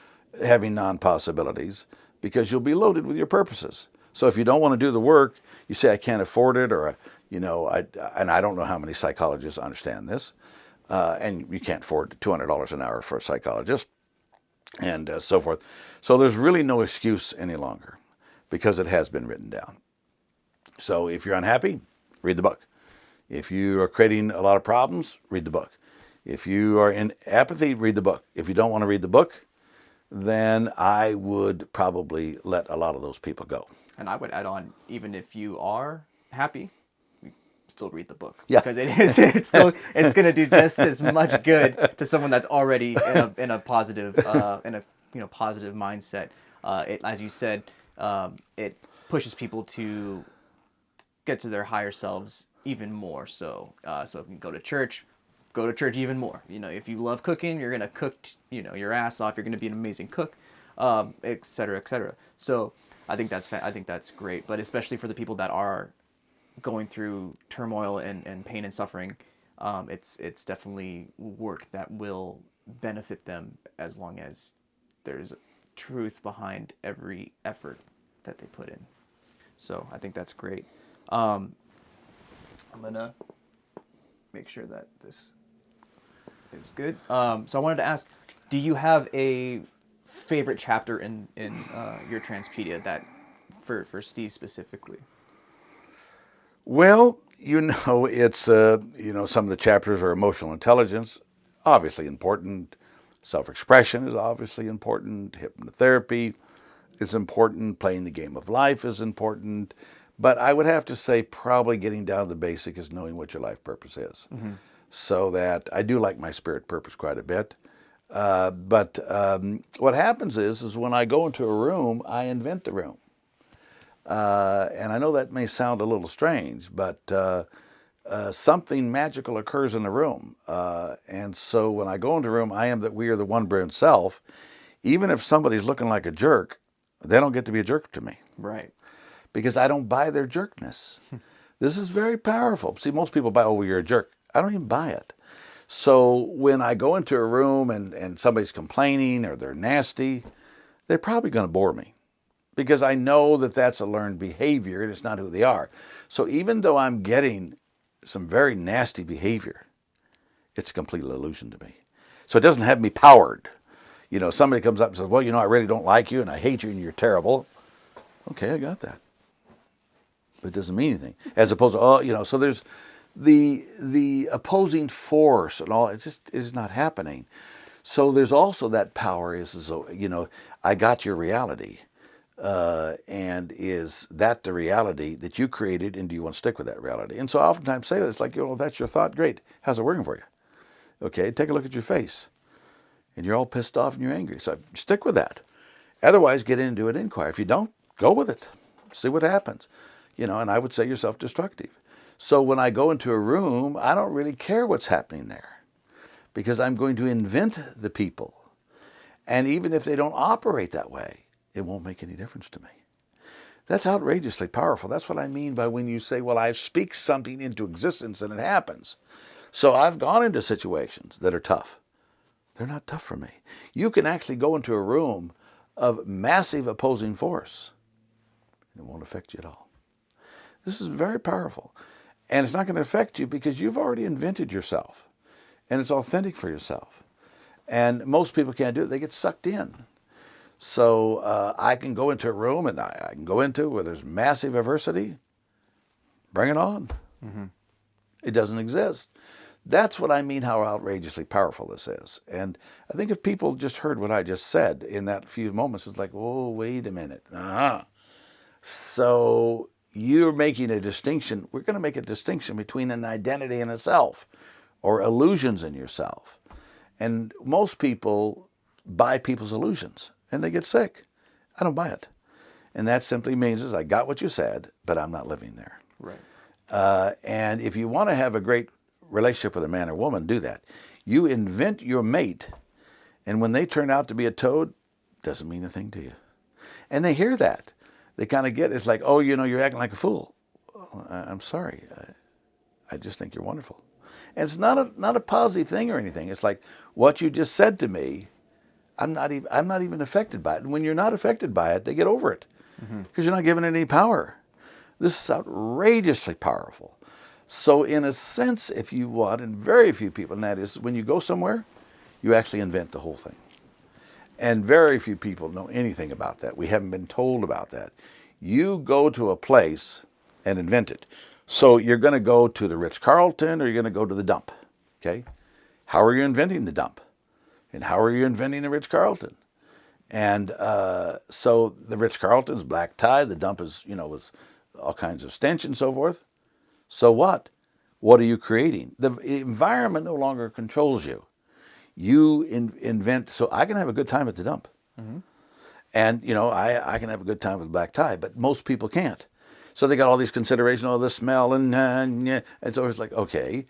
having non-possibilities, because you'll be loaded with your purposes. So if you don't want to do the work, you say, I can't afford it, or, you know, and I don't know how many psychologists understand this, and you can't afford $200 an hour for a psychologist, and so forth. So there's really no excuse any longer, because it has been written down. So if you're unhappy, read the book. If you are creating a lot of problems, read the book. If you are in apathy, read the book. If you don't want to read the book, then I would probably let a lot of those people go. And I would add on, even if you are happy, still read the book. Yeah. Because it's going to do just as much good to someone that's already in a positive positive mindset. It, as you said, it pushes people to get to their higher selves even more. So if you go to church even more. You know, if you love cooking, you're gonna cook, you know, your ass off. You're gonna be an amazing cook, et cetera, et cetera. So I think that's great. But especially for the people that are going through turmoil and pain and suffering, it's definitely work that will benefit them, as long as there's truth behind every effort that they put in. So I think that's great. I'm gonna make sure that this is good. So I wanted to ask, do you have a favorite chapter in your Transpedia, that for Steve specifically? Well, you know, it's you know, some of the chapters are emotional intelligence, obviously important. Self-expression is obviously important. Hypnotherapy is important. Playing the game of life is important. But I would have to say probably getting down to the basic is knowing what your life purpose is. Mm-hmm. So that I do like my spirit purpose quite a bit. But what happens is when I go into a room, I invent the room. And I know that may sound a little strange, but something magical occurs in the room. And so when I go into a room, I am that we are the one brilliant self. Even if somebody's looking like a jerk, they don't get to be a jerk to me. Right. Because I don't buy their jerkness. This is very powerful. See, most people buy, oh, well, you're a jerk. I don't even buy it. So when I go into a room and somebody's complaining or they're nasty, they're probably going to bore me, because I know that that's a learned behavior and it's not who they are. So even though I'm getting some very nasty behavior, it's a complete illusion to me. So it doesn't have me powered. You know, somebody comes up and says, well, you know, I really don't like you and I hate you and you're terrible. Okay, I got that. It doesn't mean anything. As opposed to, so there's the opposing force and all. It just is not happening. So there's also that power is I got your reality. And is that the reality that you created, and do you want to stick with that reality? And so I oftentimes say that it's like, that's your thought. Great. How's it working for you? Okay, take a look at your face. And you're all pissed off and you're angry. So stick with that. Otherwise, get into an inquiry. If you don't, go with it. See what happens. And I would say you're self-destructive. So when I go into a room, I don't really care what's happening there because I'm going to invent the people. And even if they don't operate that way, it won't make any difference to me. That's outrageously powerful. That's what I mean by when you say, well, I speak something into existence and it happens. So I've gone into situations that are tough. They're not tough for me. You can actually go into a room of massive opposing force. It won't affect you at all. This is very powerful. And it's not going to affect you because you've already invented yourself. And it's authentic for yourself. And most people can't do it. They get sucked in. So I can go into a room and I can go into where there's massive adversity. Bring it on. Mm-hmm. It doesn't exist. That's what I mean how outrageously powerful this is. And I think if people just heard what I just said in that few moments, it's like, oh, wait a minute. So you're making a distinction. We're going to make a distinction between an identity and a self, or illusions in yourself. And most people buy people's illusions and they get sick. I don't buy it. And that simply means is I got what you said, but I'm not living there. Right. And if you want to have a great relationship with a man or woman, do that. You invent your mate, and when they turn out to be a toad, doesn't mean a thing to you. And they hear that. They kind of get it. It's like, oh, you're acting like a fool. Oh, I'm sorry. I just think you're wonderful. And it's not a positive thing or anything. It's like what you just said to me. I'm not even affected by it. And when you're not affected by it, they get over it because you're not giving it any power. This is outrageously powerful. So in a sense, if you want, and very few people, and that is when you go somewhere, you actually invent the whole thing. And very few people know anything about that. We haven't been told about that. You go to a place and invent it. So you're going to go to the Ritz-Carlton or you're going to go to the dump. Okay? How are you inventing the dump? And how are you inventing the Ritz-Carlton? And so the Ritz-Carlton's black tie. The dump is, with all kinds of stench and so forth. So what? What are you creating? The environment no longer controls you. You invent. So I can have a good time at the dump. Mm-hmm. And, I can have a good time with black tie, but most people can't. So they got all these considerations, the smell, and so it's like, okay,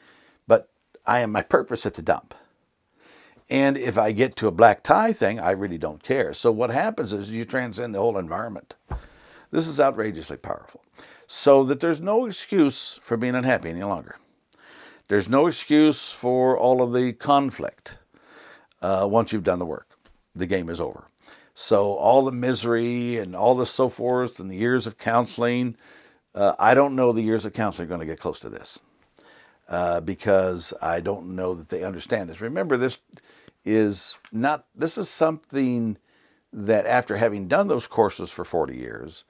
but I am my purpose at the dump. And if I get to a black tie thing, I really don't care. So what happens is you transcend the whole environment. This is outrageously powerful. So that there's no excuse for being unhappy any longer. There's no excuse for all of the conflict once you've done the work. The game is over. So all the misery and all the so forth and the years of counseling, I don't know the years of counseling are going to get close to this because I don't know that they understand this. Remember, this is something that after having done those courses for 40 years,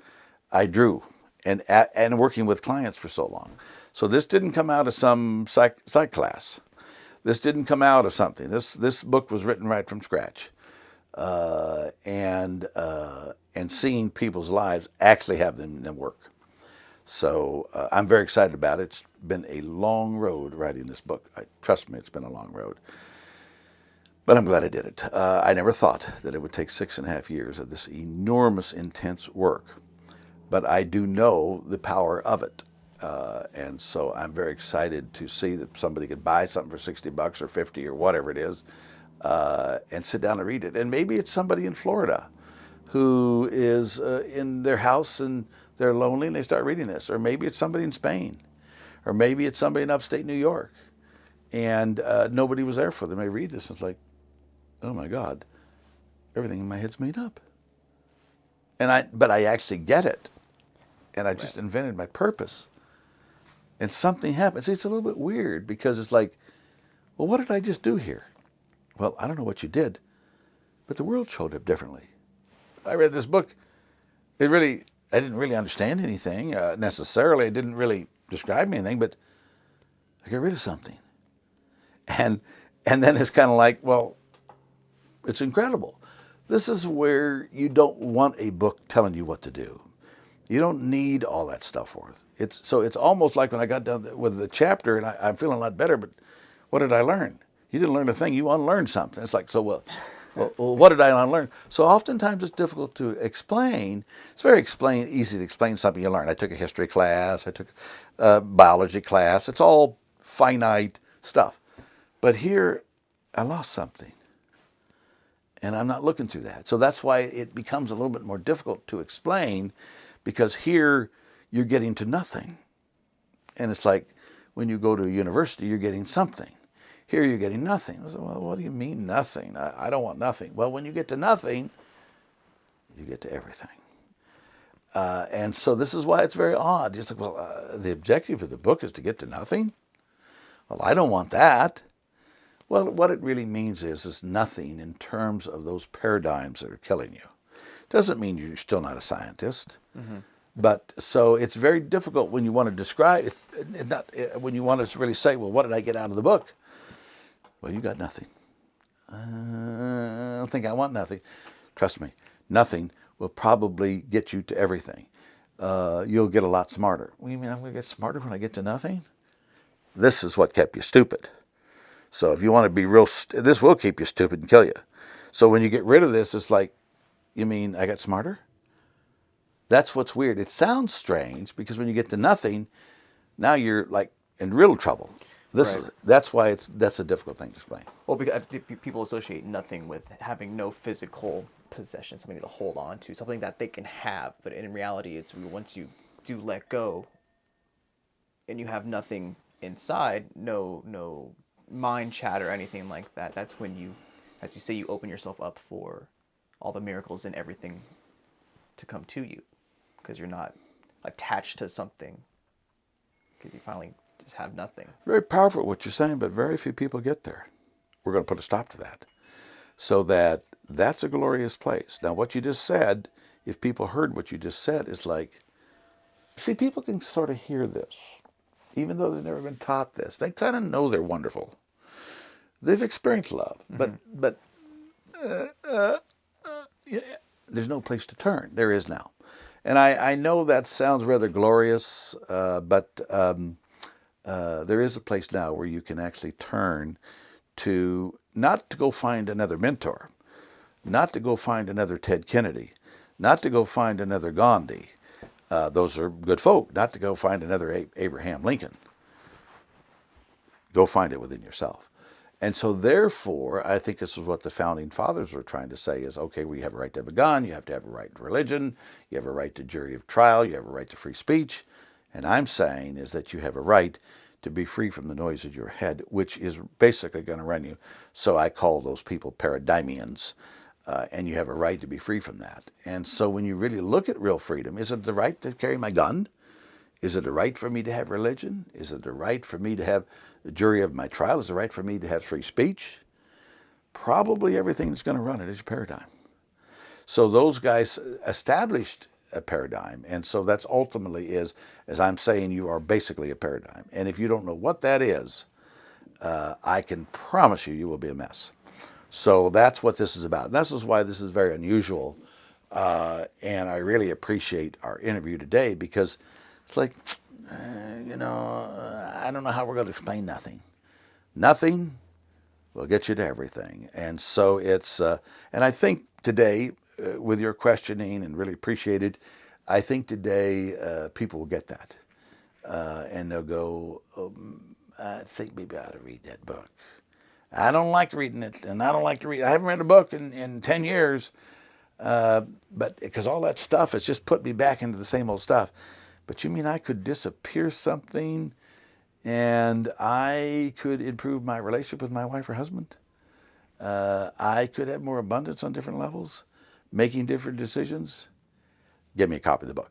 I drew and working with clients for so long. So this didn't come out of some psych class. This didn't come out of something. This book was written right from scratch. And seeing people's lives actually have them work. So I'm very excited about it. It's been a long road writing this book. Trust me, it's been a long road. But I'm glad I did it. I never thought that it would take 6.5 years of this enormous, intense work. But I do know the power of it. And so I'm very excited to see that somebody could buy something for $60 or $50 or whatever it is, and sit down and read it. And maybe it's somebody in Florida who is in their house and they're lonely and they start reading this. Or maybe it's somebody in Spain. Or maybe it's somebody in upstate New York. And nobody was there for them. They read this and it's like, oh my God, everything in my head's made up. But I actually get it. And I just invented my purpose. And something happened. See, it's a little bit weird because it's like, well, what did I just do here? Well, I don't know what you did, but the world showed up differently. I read this book. It really I didn't really understand anything necessarily. It didn't really describe anything, but I got rid of something. And then it's kind of like, well, it's incredible. This is where you don't want a book telling you what to do. You don't need all that stuff for it. It's almost like when I got done with the chapter and I'm feeling a lot better, but what did I learn? You didn't learn a thing. You unlearned something. It's like, so well, what did I unlearn? So oftentimes it's difficult to explain. It's very easy to explain something you learn. I took a history class. I took a biology class. It's all finite stuff. But here, I lost something. And I'm not looking through that. So that's why it becomes a little bit more difficult to explain, because here you're getting to nothing. And it's like when you go to a university, you're getting something. Here you're getting nothing. I said, well, what do you mean nothing? I don't want nothing. Well, when you get to nothing, you get to everything. And so this is why it's very odd. Just like, well, the objective of the book is to get to nothing? Well, I don't want that. Well, what it really means is nothing in terms of those paradigms that are killing you. Doesn't mean you're still not a scientist. Mm-hmm. But so it's very difficult when you want to describe it, when you want to really say, well, what did I get out of the book? Well, you got nothing. I don't think I want nothing. Trust me, nothing will probably get you to everything. You'll get a lot smarter. What do you mean I'm going to get smarter when I get to nothing? This is what kept you stupid. So if you want to be this will keep you stupid and kill you. So when you get rid of this, it's like, you mean I got smarter? That's what's weird. It sounds strange because when you get to nothing, now you're like in real trouble. That's why that's a difficult thing to explain. Well, because people associate nothing with having no physical possession, something to hold on to, something that they can have. But in reality, it's once you do let go and you have nothing inside, no mind chat or anything like that, that's when you, as you say, you open yourself up for all the miracles and everything to come to you, because you're not attached to something, because you finally just have nothing. Very powerful what you're saying, but very few people get there. We're going to put a stop to that. So that's a glorious place. Now, what you just said, if people heard what you just said, is like, see, people can sort of hear this, even though they've never been taught this. They kind of know they're wonderful. They've experienced love, but yeah, there's no place to turn. There is now. And I know that sounds rather glorious, but there is a place now where you can actually turn to, not to go find another mentor, not to go find another Ted Kennedy, not to go find another Gandhi. Those are good folk. Not to go find another Abraham Lincoln. Go find it within yourself. And so therefore, I think this is what the founding fathers were trying to say is, okay, we have a right to have a gun, you have to have a right to religion, you have a right to jury of trial, you have a right to free speech. And I'm saying is that you have a right to be free from the noise of your head, which is basically going to run you. So I call those people paradigmians. And you have a right to be free from that. And so when you really look at real freedom, is it the right to carry my gun? Is it the right for me to have religion? Is it the right for me to have the jury of my trial? Is it the right for me to have free speech? Probably everything that's going to run it is your paradigm. So those guys established a paradigm. And so that's ultimately is, as I'm saying, you are basically a paradigm. And if you don't know what that is, I can promise you, you will be a mess. So that's what this is about. This is why this is very unusual. And I really appreciate our interview today, because it's like, I don't know how we're going to explain nothing. Nothing will get you to everything. And so it's, and I think today, with your questioning, and really appreciate it, I think today people will get that. And they'll go, I think maybe I ought to read that book. I don't like reading it, and I don't like to read. I haven't read a book in 10 years, but because all that stuff has just put me back into the same old stuff. But you mean I could disappear something, and I could improve my relationship with my wife or husband? I could have more abundance on different levels, making different decisions? Give me a copy of the book.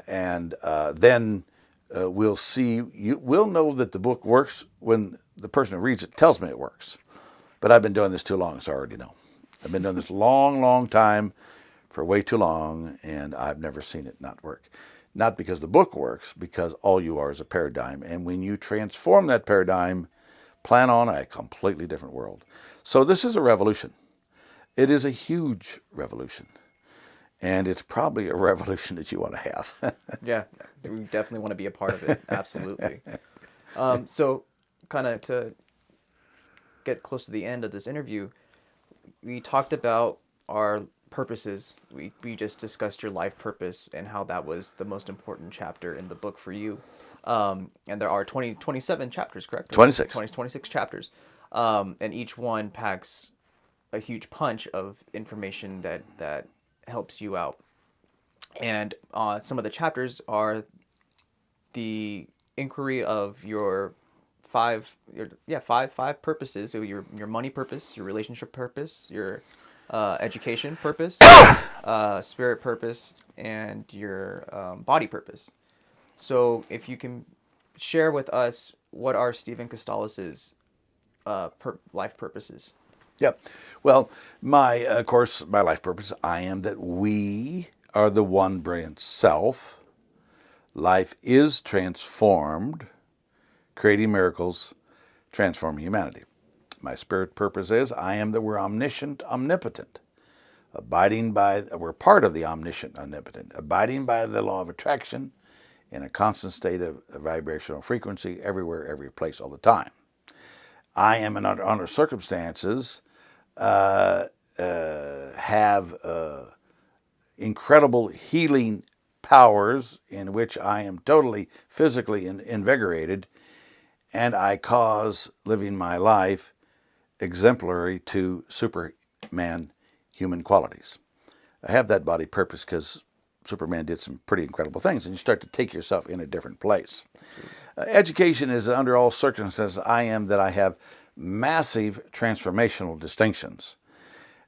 And then we'll see. We'll know that the book works when the person who reads it tells me it works. But I've been doing this too long, so I already know. I've been doing this long, long time for way too long, and I've never seen it not work. Not because the book works, because all you are is a paradigm. And when you transform that paradigm, plan on a completely different world. So this is a revolution. It is a huge revolution. And it's probably a revolution that you want to have. Yeah, we definitely want to be a part of it. Absolutely. So kind of to get close to the end of this interview, we talked about our purposes. We just discussed your life purpose and how that was the most important chapter in the book for you. And there are 27 chapters, correct? 26. 26 chapters. And each one packs a huge punch of information that helps you out. And some of the chapters are the inquiry of your five purposes. So your money purpose, your relationship purpose, your education purpose, spirit purpose, and your body purpose. So if you can share with us, what are Stephen Costales' life purposes? Yep. Well, of course, my life purpose, I am that we are the one brilliant self. Life is transformed, creating miracles, transforming humanity. My spirit purpose is I am that we're omniscient, omnipotent, we're part of the omniscient, omnipotent, abiding by the law of attraction in a constant state of vibrational frequency everywhere, every place, all the time. I am, under circumstances, have incredible healing powers in which I am totally physically invigorated, and I cause living my life exemplary to Superman human qualities. I have that body purpose because Superman did some pretty incredible things, and you start to take yourself in a different place. Education is, under all circumstances, I am that I have massive transformational distinctions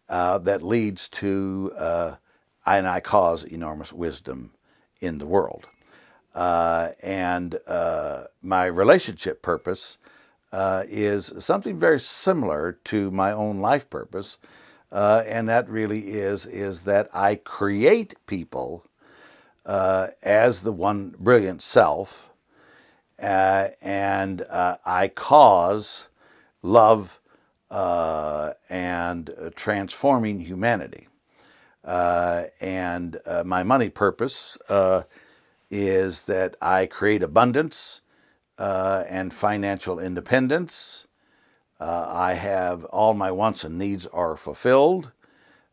that leads to, and I cause enormous wisdom in the world. And my relationship purpose is something very similar to my own life purpose, and that really is that I create people as the one brilliant self, and I cause love and transforming humanity. And my money purpose is that I create abundance and financial independence. I have all my wants and needs are fulfilled,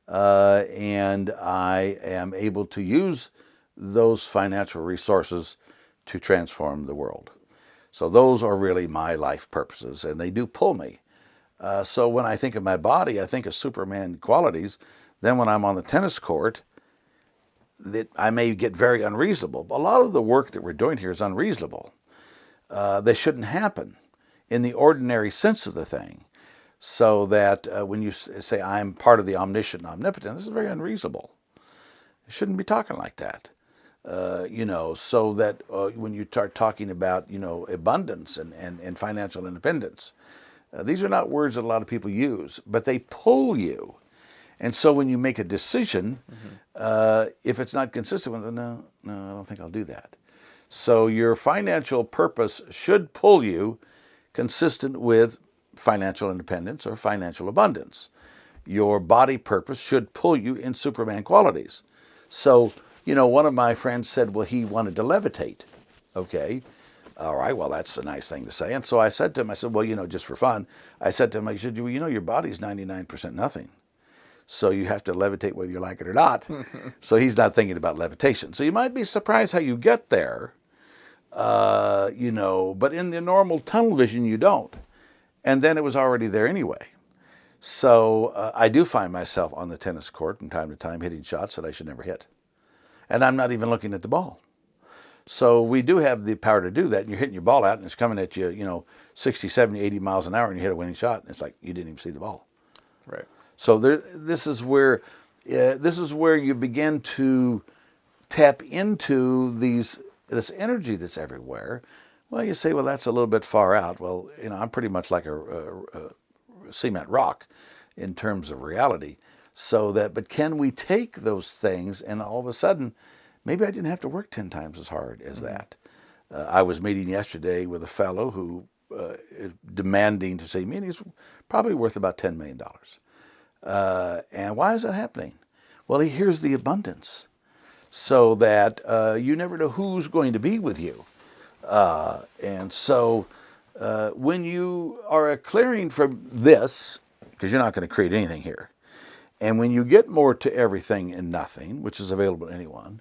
and I am able to use those financial resources to transform the world. So those are really my life purposes, and they do pull me. So when I think of my body, I think of Superman qualities. Then when I'm on the tennis court, that I may get very unreasonable. A lot of the work that we're doing here is unreasonable. They shouldn't happen in the ordinary sense of the thing. So that when you say I'm part of the omniscient, omnipotent, this is very unreasonable. You shouldn't be talking like that. So that when you start talking about, abundance and financial independence, these are not words that a lot of people use, but they pull you. And so when you make a decision, if it's not consistent with it, no, I don't think I'll do that. So your financial purpose should pull you consistent with financial independence or financial abundance. Your body purpose should pull you in Superman qualities. So, one of my friends said, well, he wanted to levitate. Okay. All right. Well, that's a nice thing to say. And so I said to him, well, just for fun, I said to him, I said, your body's 99% nothing. So you have to levitate whether you like it or not. So he's not thinking about levitation. So you might be surprised how you get there, but in the normal tunnel vision, you don't. And then it was already there anyway. So I do find myself on the tennis court from time to time hitting shots that I should never hit. And I'm not even looking at the ball. So we do have the power to do that. And you're hitting your ball out and it's coming at you, 60, 70, 80 miles an hour, and you hit a winning shot. And it's like you didn't even see the ball. Right. So this is where you begin to tap into this energy that's everywhere. Well, you say, well, that's a little bit far out. Well, I'm pretty much like a cement rock in terms of reality. So that, but can we take those things and all of a sudden, maybe I didn't have to work 10 times as hard as that. I was meeting yesterday with a fellow who is demanding to see me, and he's probably worth about $10 million. And why is that happening? Well, he hears the abundance, so that you never know who's going to be with you. And so when you are clearing from this, because you're not going to create anything here, and when you get more to everything and nothing, which is available to anyone,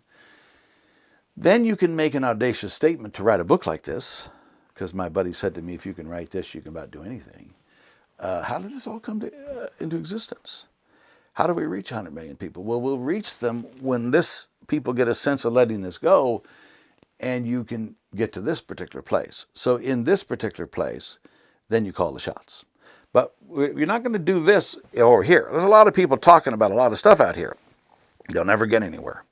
then you can make an audacious statement to write a book like this, because my buddy said to me, if you can write this, you can about do anything. How did this all come into existence? How do we reach 100 million people? Well, we'll reach them when people get a sense of letting this go, and you can get to this particular place. So in this particular place, then you call the shots. But you're not going to do this over here. There's a lot of people talking about a lot of stuff out here. You'll never get anywhere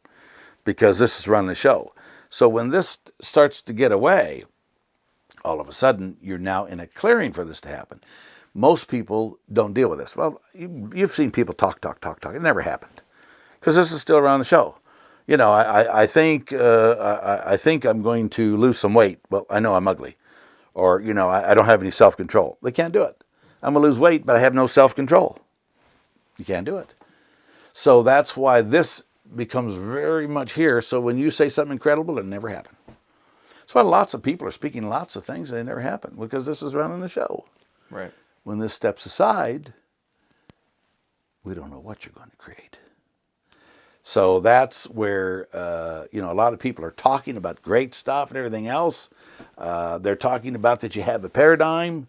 because this is running the show. So when this starts to get away, all of a sudden, you're now in a clearing for this to happen. Most people don't deal with this. Well, you've seen people talk. It never happened because this is still around the show. You know, I think I'm going to lose some weight. Well, I know I'm ugly. Or, you know, I don't have any self-control. They can't do it. I'm going to lose weight, but I have no self-control. You can't do it. So that's why this becomes very much here. So when you say something incredible, it never happened. That's why lots of people are speaking lots of things and they never happen, because this is running the show. Right. When this steps aside, we don't know what you're going to create. So that's where, you know, a lot of people are talking about great stuff and everything else. They're talking about that you have a paradigm,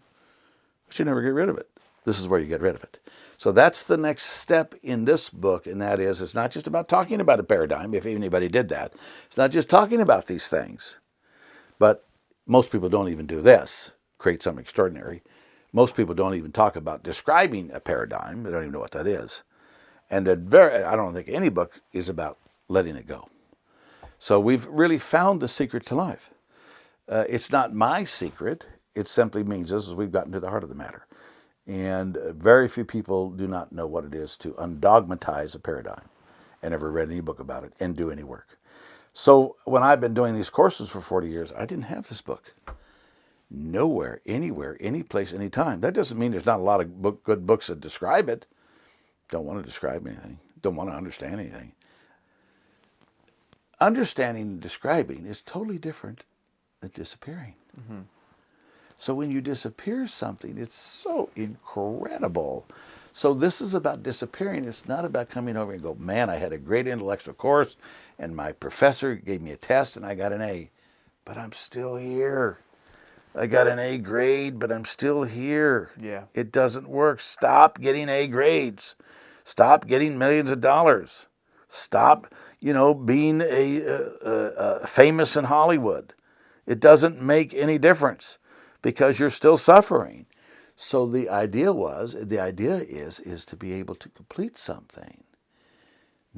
but you never get rid of it. This is where you get rid of it. So that's the next step in this book, and that is, it's not just about talking about a paradigm, if anybody did that. It's not just talking about these things. But most people don't even do this, create something extraordinary. Most people don't even talk about describing a paradigm. They don't even know what that is. And I don't think any book is about letting it go. So we've really found the secret to life. It's not my secret. It simply means this is we've gotten to the heart of the matter. And very few people do not know what it is to undogmatize a paradigm and ever read any book about it and do any work. So when I've been doing these courses for 40 years, I didn't have this book. Nowhere, anywhere, any place, any time. That doesn't mean there's not a lot of good books that describe it. Don't want to describe anything. Don't want to understand anything. Understanding and describing is totally different than disappearing. Mm-hmm. So when you disappear something, it's so incredible. So this is about disappearing. It's not about coming over and go, man, I had a great intellectual course and my professor gave me a test and I got an A, but I'm still here. I got an A grade, but I'm still here. Yeah. It doesn't work. Stop getting A grades. Stop getting millions of dollars. Stop, being a famous in Hollywood. It doesn't make any difference because you're still suffering. So the idea is to be able to complete something.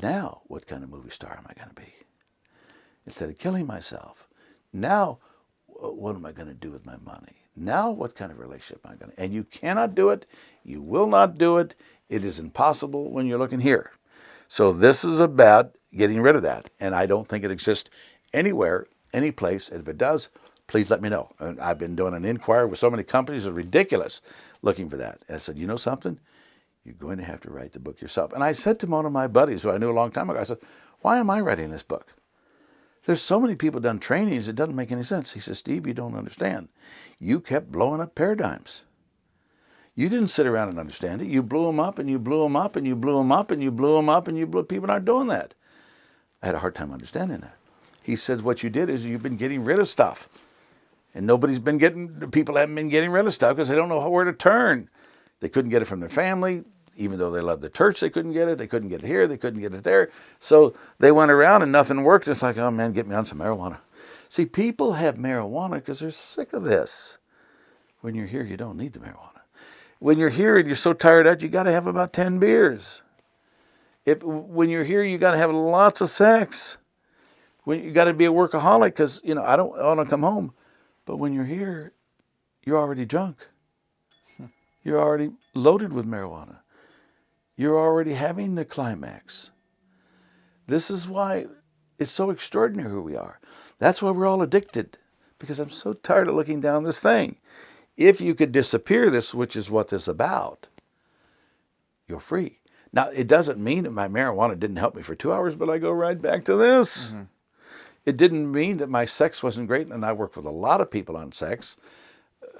Now, what kind of movie star am I going to be? Instead of killing myself. Now, what am I going to do with my money? Now, what kind of relationship am I going to? And you cannot do it. You will not do it. It is impossible when you're looking here. So this is about getting rid of that. And I don't think it exists anywhere, any place. And if it does, please let me know. And I've been doing an inquiry with so many companies. It's ridiculous looking for that. And I said, you know something? You're going to have to write the book yourself. And I said to one of my buddies who I knew a long time ago, I said, why am I writing this book? There's so many people done trainings, it doesn't make any sense. He says, Steve, you don't understand. You kept blowing up paradigms. You didn't sit around and understand it. You blew them up and you blew them up and you blew them up and you blew them up and you blew. People aren't doing that. I had a hard time understanding that. He said, what you did is you've been getting rid of stuff. And people haven't been getting rid of stuff because they don't know where to turn. They couldn't get it from their family. Even though they loved the church, they couldn't get it. They couldn't get it here. They couldn't get it there. So they went around and nothing worked. It's like, oh man, get me on some marijuana. See, people have marijuana because they're sick of this. When you're here, you don't need the marijuana. When you're here and you're so tired out, you got to have about 10 beers. When you're here, you got to have lots of sex. When you got to be a workaholic because, I don't want to come home. But when you're here, you're already drunk. You're already loaded with marijuana. You're already having the climax. This is why it's so extraordinary who we are. That's why we're all addicted, because I'm so tired of looking down this thing. If you could disappear this, which is what this is about, you're free. Now, it doesn't mean that my marijuana didn't help me for 2 hours, but I go right back to this. Mm-hmm. It didn't mean that my sex wasn't great, and I work with a lot of people on sex,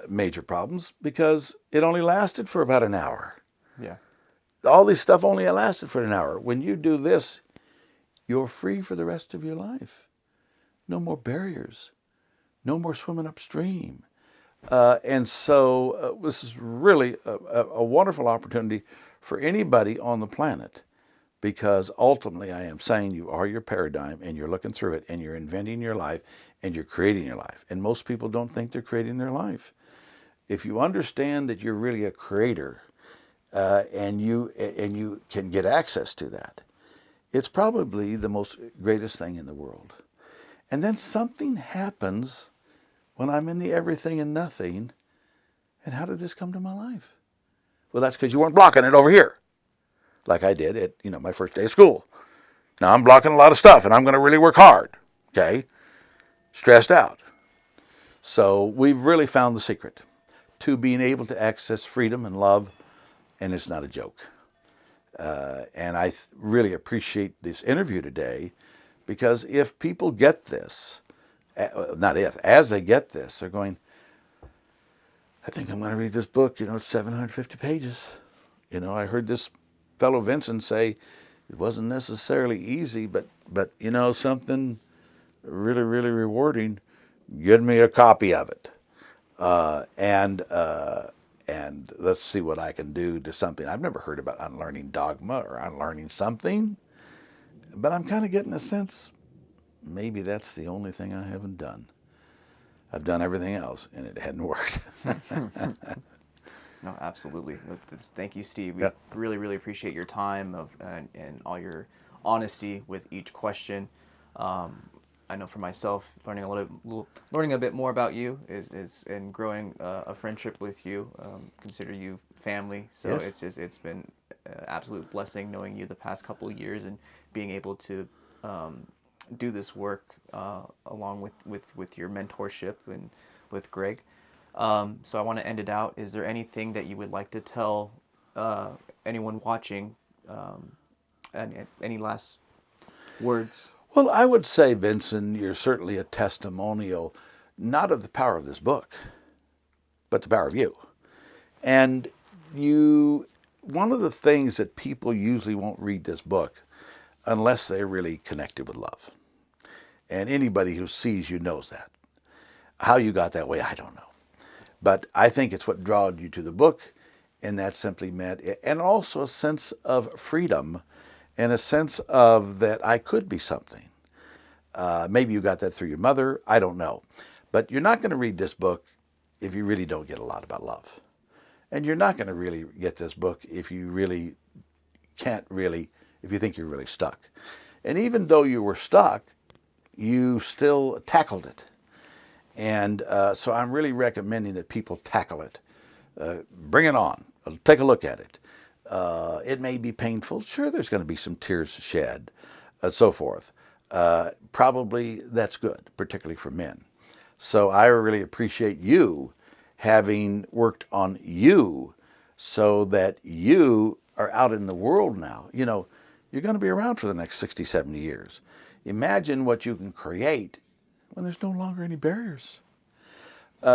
major problems, because it only lasted for about an hour. Yeah. All this stuff only lasted for an hour. When you do this, you're free for the rest of your life. No more barriers. No more swimming upstream. And so this is really a wonderful opportunity for anybody on the planet, because ultimately I am saying you are your paradigm, and you're looking through it, and you're inventing your life, and you're creating your life. And most people don't think they're creating their life. If you understand that you're really a creator, and you can get access to that, it's probably the most greatest thing in the world. And then something happens when I'm in the everything and nothing. And how did this come to my life? Well, that's because you weren't blocking it over here, like I did at my first day of school. Now I'm blocking a lot of stuff, and I'm going to really work hard. Okay, stressed out. So we've really found the secret to being able to access freedom and love, and it's not a joke. And I really appreciate this interview today, because if people get this, as they get this, they're going, I think I'm going to read this book. It's 750 pages. I heard this fellow Vincent say it wasn't necessarily easy, but something really, really rewarding. Give me a copy of it. And let's see what I can do to something. I've never heard about unlearning dogma or unlearning something, but I'm kind of getting a sense maybe that's the only thing I haven't done. I've done everything else, and it hadn't worked. No, absolutely. Thank you, Steve. We really, really appreciate your time and all your honesty with each question. I know for myself, learning a bit more about you is and growing a friendship with you. Consider you family. So Yes. it's been an absolute blessing knowing you the past couple of years and being able to do this work along with your mentorship and with Greg. So I want to end it out. Is there anything that you would like to tell anyone watching? Any last words? Well, I would say, Vincent, you're certainly a testimonial, not of the power of this book, but the power of you. And one of the things that people usually won't read this book unless they're really connected with love. And anybody who sees you knows that. How you got that way, I don't know. But I think it's what drawed you to the book, and that simply meant, and also a sense of freedom, and a sense of that I could be something. Maybe you got that through your mother, I don't know. But you're not going to read this book if you really don't get a lot about love. And you're not going to really get this book if you really if you think you're really stuck. And even though you were stuck, you still tackled it. And so I'm really recommending that people tackle it. Bring it on. Take a look at it. It may be painful. Sure, there's going to be some tears shed, so forth. Probably that's good, particularly for men. So I really appreciate you having worked on you so that you are out in the world now. You're going to be around for the next 60, 70 years. Imagine what you can create when there's no longer any barriers.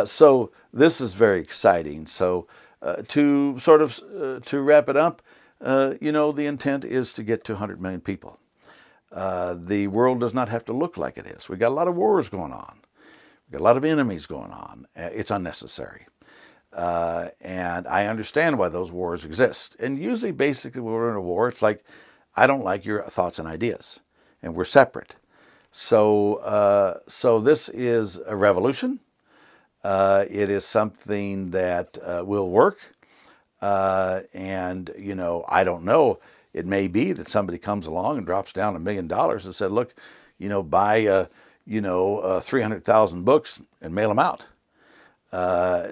So this is very exciting. So to wrap it up, the intent is to get to 100 million people. The world does not have to look like it is. We've got a lot of wars going on. We've got a lot of enemies going on. It's unnecessary. And I understand why those wars exist. And usually, basically, when we're in a war, it's like, I don't like your thoughts and ideas, and we're separate. So this is a revolution. It is something that will work. And, I don't know. It may be that somebody comes along and drops down $1 million and said, look, buy, 300,000 books and mail them out.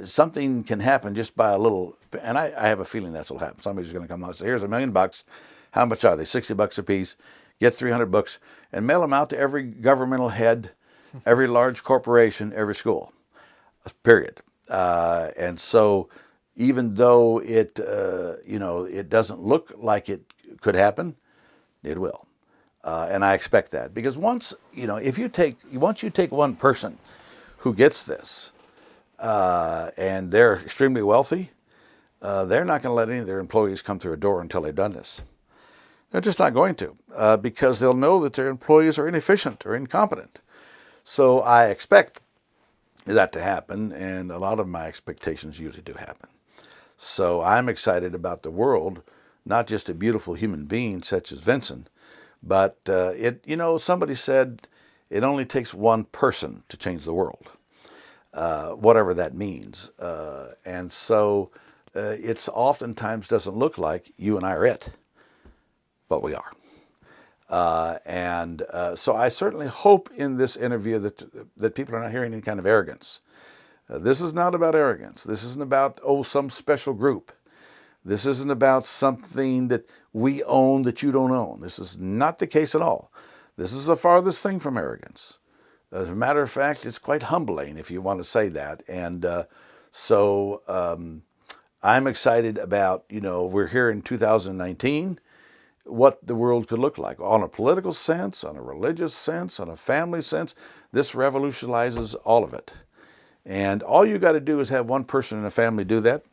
Something can happen just by a little, and I have a feeling that's what'll happen. Somebody's going to come out and say, here's $1 million. How much are they? $60 a piece. Get 300 books and mail them out to every governmental head, every large corporation, every school, period. And so even though it, it doesn't look like it could happen, it will. And I expect that, because once you take one person who gets this, and they're extremely wealthy, they're not going to let any of their employees come through a door until they've done this. They're just not going to, because they'll know that their employees are inefficient or incompetent. So I expect that to happen, and a lot of my expectations usually do happen. So I'm excited about the world, not just a beautiful human being such as Vincent, but somebody said it only takes one person to change the world, whatever that means. And so it's oftentimes doesn't look like you and I are it, but we are. So I certainly hope in this interview that people are not hearing any kind of arrogance. This is not about arrogance. This isn't about, some special group. This isn't about something that we own that you don't own. This is not the case at all. This is the farthest thing from arrogance. As a matter of fact, it's quite humbling, if you want to say that. And I'm excited about, we're here in 2019, what the world could look like on a political sense, on a religious sense, on a family sense. This revolutionizes all of it. And all you got to do is have one person in a family do that.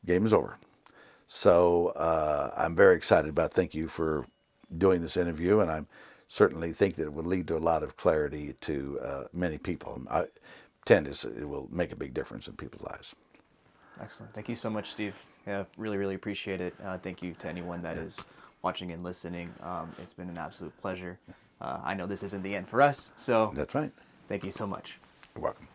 Game is over. So I'm very excited about it. Thank you for doing this interview, and I certainly think that it will lead to a lot of clarity to many people. I tend to it will make a big difference in people's lives. Excellent. Thank you so much, Steve. Yeah, really, really appreciate it. Thank you to anyone that is watching and listening. It's been an absolute pleasure. I know this isn't the end for us, so That's right. thank you so much. You're welcome.